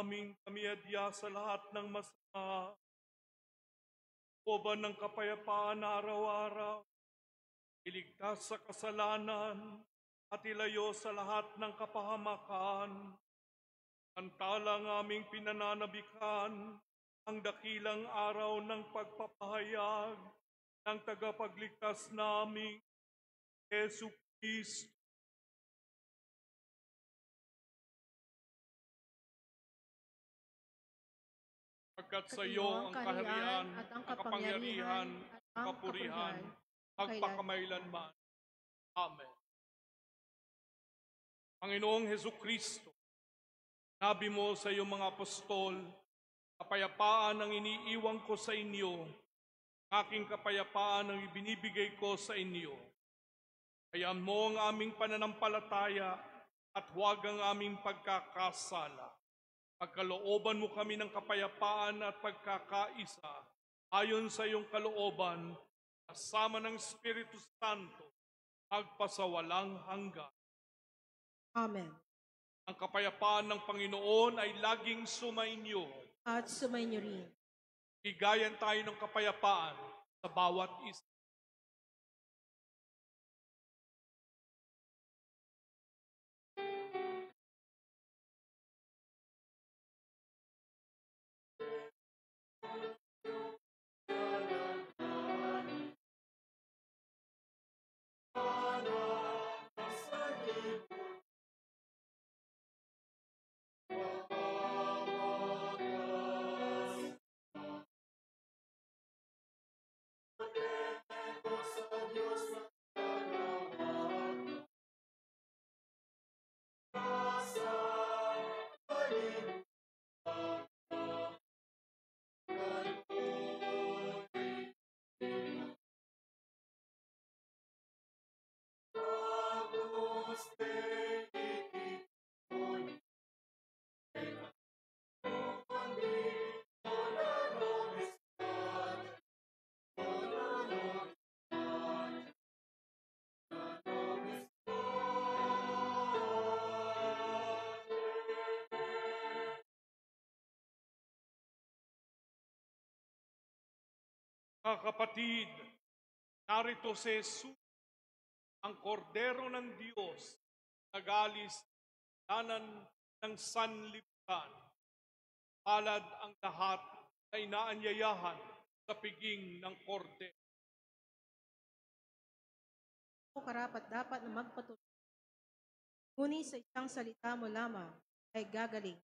Speaker 9: namin kami adya sa lahat ng masama, uban ng kapayapaan na araw-araw, iligtas sa kasalanan, at ilayo sa lahat ng kapahamakan. Antalang aming pinananabikan ang dakilang araw ng pagpapahayag ng tagapagligtas naming Yesu Kristo. Pagkat sa iyo ang kaharian at ang kapangyarihan at ang kapurihan magpakamailanman. Amen. Panginoong Hesu Kristo, nabi mo sa iyong mga apostol, kapayapaan ang iniiwan ko sa inyo, aking kapayapaan ang ibinibigay ko sa inyo. Hayaan mo ang aming pananampalataya at huwag ang aming pagkakasala. Pagkalooban mo kami ng kapayapaan at pagkakaisa, ayon sa iyong kalooban, kasama ng Espiritu Santo, magpasawalang hanggan.
Speaker 5: Amen.
Speaker 9: Ang kapayapaan ng Panginoon ay laging sumainyo.
Speaker 5: At sumainyo rin.
Speaker 9: Bigayan tayo ng kapayapaan sa bawat isa. Mga kapatid, narito si Jesus, ang kordero ng Diyos, nag-alis danan ng sanlibutan. Palad ang lahat na inaanyayahan sa piging ng kordero.
Speaker 5: Karapat dapat na magpatuloy. Ngunit sa isang salita mo lamang ay gagaling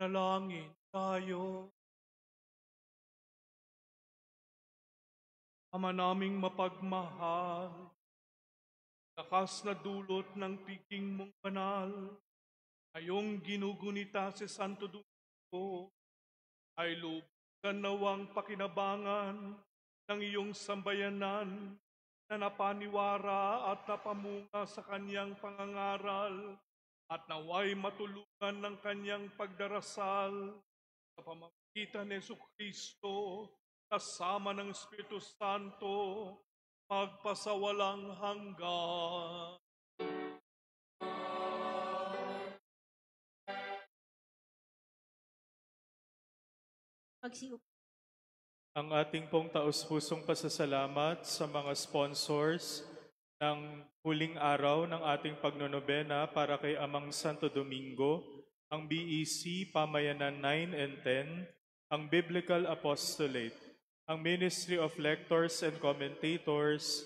Speaker 9: Nalangin tayo. Ama naming mapagmahal, lakas na dulot ng piging mong banal, ngayong ginugunita si Santo Domingo, ay lubusan nawang pakinabangan ng iyong sambayanan na napaniwara at napamunga sa kanyang pangangaral at naway matulungan ng kanyang pagdarasal sa pamamagitan ni Jesucristo kasama ng Espiritu Santo magpasawalang hanggan.
Speaker 5: Magsiupo.
Speaker 2: Ang ating pong taus-pusong pasasalamat sa mga sponsors ng huling araw ng ating pagnonobena para kay Amang Santo Domingo, ang BEC Pamayanan 9 and 10, ang Biblical Apostolate, ang Ministry of Lectors and Commentators,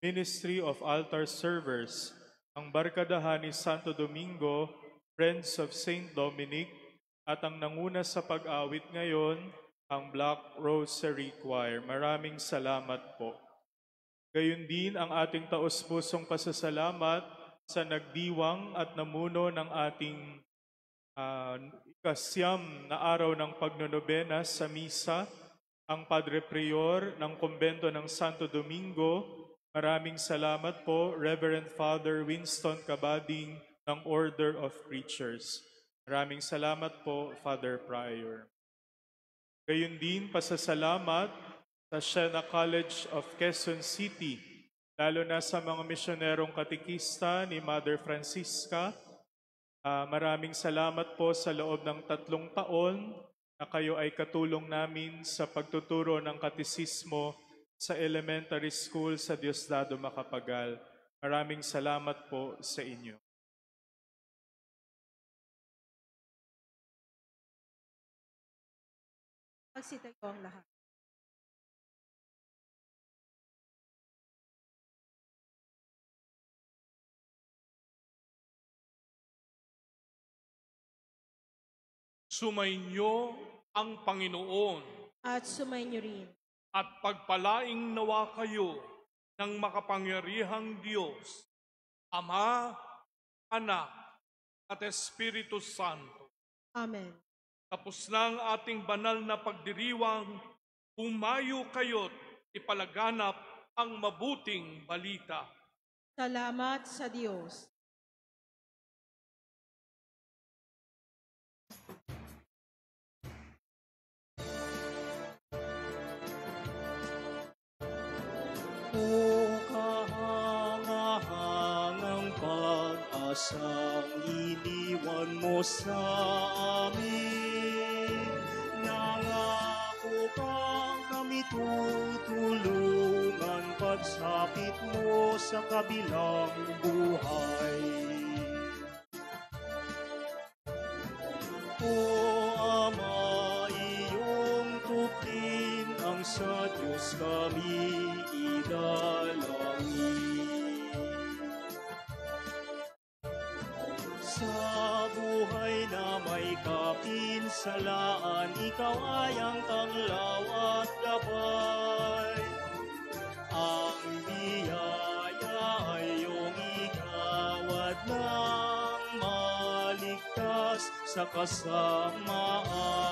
Speaker 2: Ministry of Altar Servers, ang Barkadahan ni Santo Domingo, Friends of Saint Dominic, at ang nanguna sa pag-awit ngayon, ang Black Rosary Choir. Maraming salamat po. Gayon din ang ating taus-pusong pasasalamat sa nagdiwang at namuno ng ating ikasyam na araw ng pagnonobena sa misa, ang Padre Prior ng Kumbento ng Santo Domingo. Maraming salamat po, Reverend Father Winston Cabading ng Order of Preachers. Maraming salamat po, Father Prior. Gayon din, pasasalamat sa Siena College of Quezon City, lalo na sa mga misyonerong katikista ni Mother Francisca. Maraming salamat po sa loob ng 3 taon na kayo ay katulong namin sa pagtuturo ng katisismo sa elementary school sa Diosdado Macapagal. Maraming salamat po sa inyo.
Speaker 5: Magsitayo ang lahat.
Speaker 9: Sumainyo ang Panginoon
Speaker 5: At sumainyo rin.
Speaker 9: at pagpalaing nawa kayo ng makapangyarihang Diyos, Ama, Anak, at Espiritu Santo.
Speaker 5: Amen.
Speaker 9: Tapos na ang ating banal na pagdiriwang, humayo kayo't ipalaganap ang mabuting balita.
Speaker 5: Salamat sa Diyos.
Speaker 10: O kahangahangang pag-asang iniwan mo sa amin, nangako kang kami tutulungan pagsapit mo sa kabilang buhay. O Ama, iyong tupin ang sa Diyos kami idalangin. Sa buhay na may kapinsalaan, ikaw ay ang tanglaw at gabay. Ang biyaya ay iyong igawad ng maligtas sa kasamaan.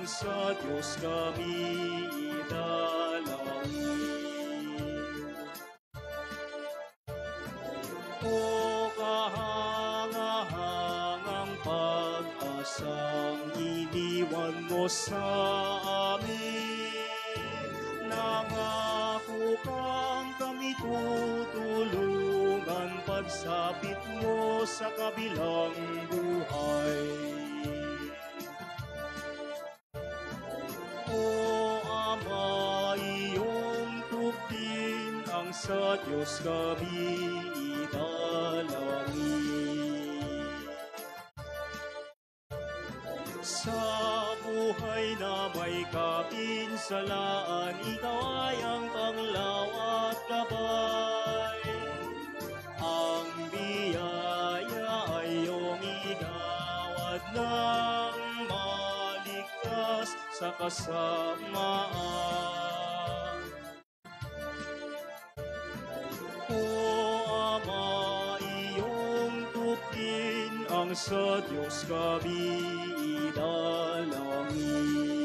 Speaker 10: Sa Diyos kami idalangin. O kahangahangang pag-asang iniwan mo sa amin, nangako kang kami tutulungan pagsapit mo sa kabilang buhay. Sa Diyos kami idalangin. Sa buhay na may kapinsalaan, ikaw ay ang tanglaw at gabay. Ang biyaya ay iyong igawad ng maligtas sa kasamaan. Sa Diyos kami idalangin.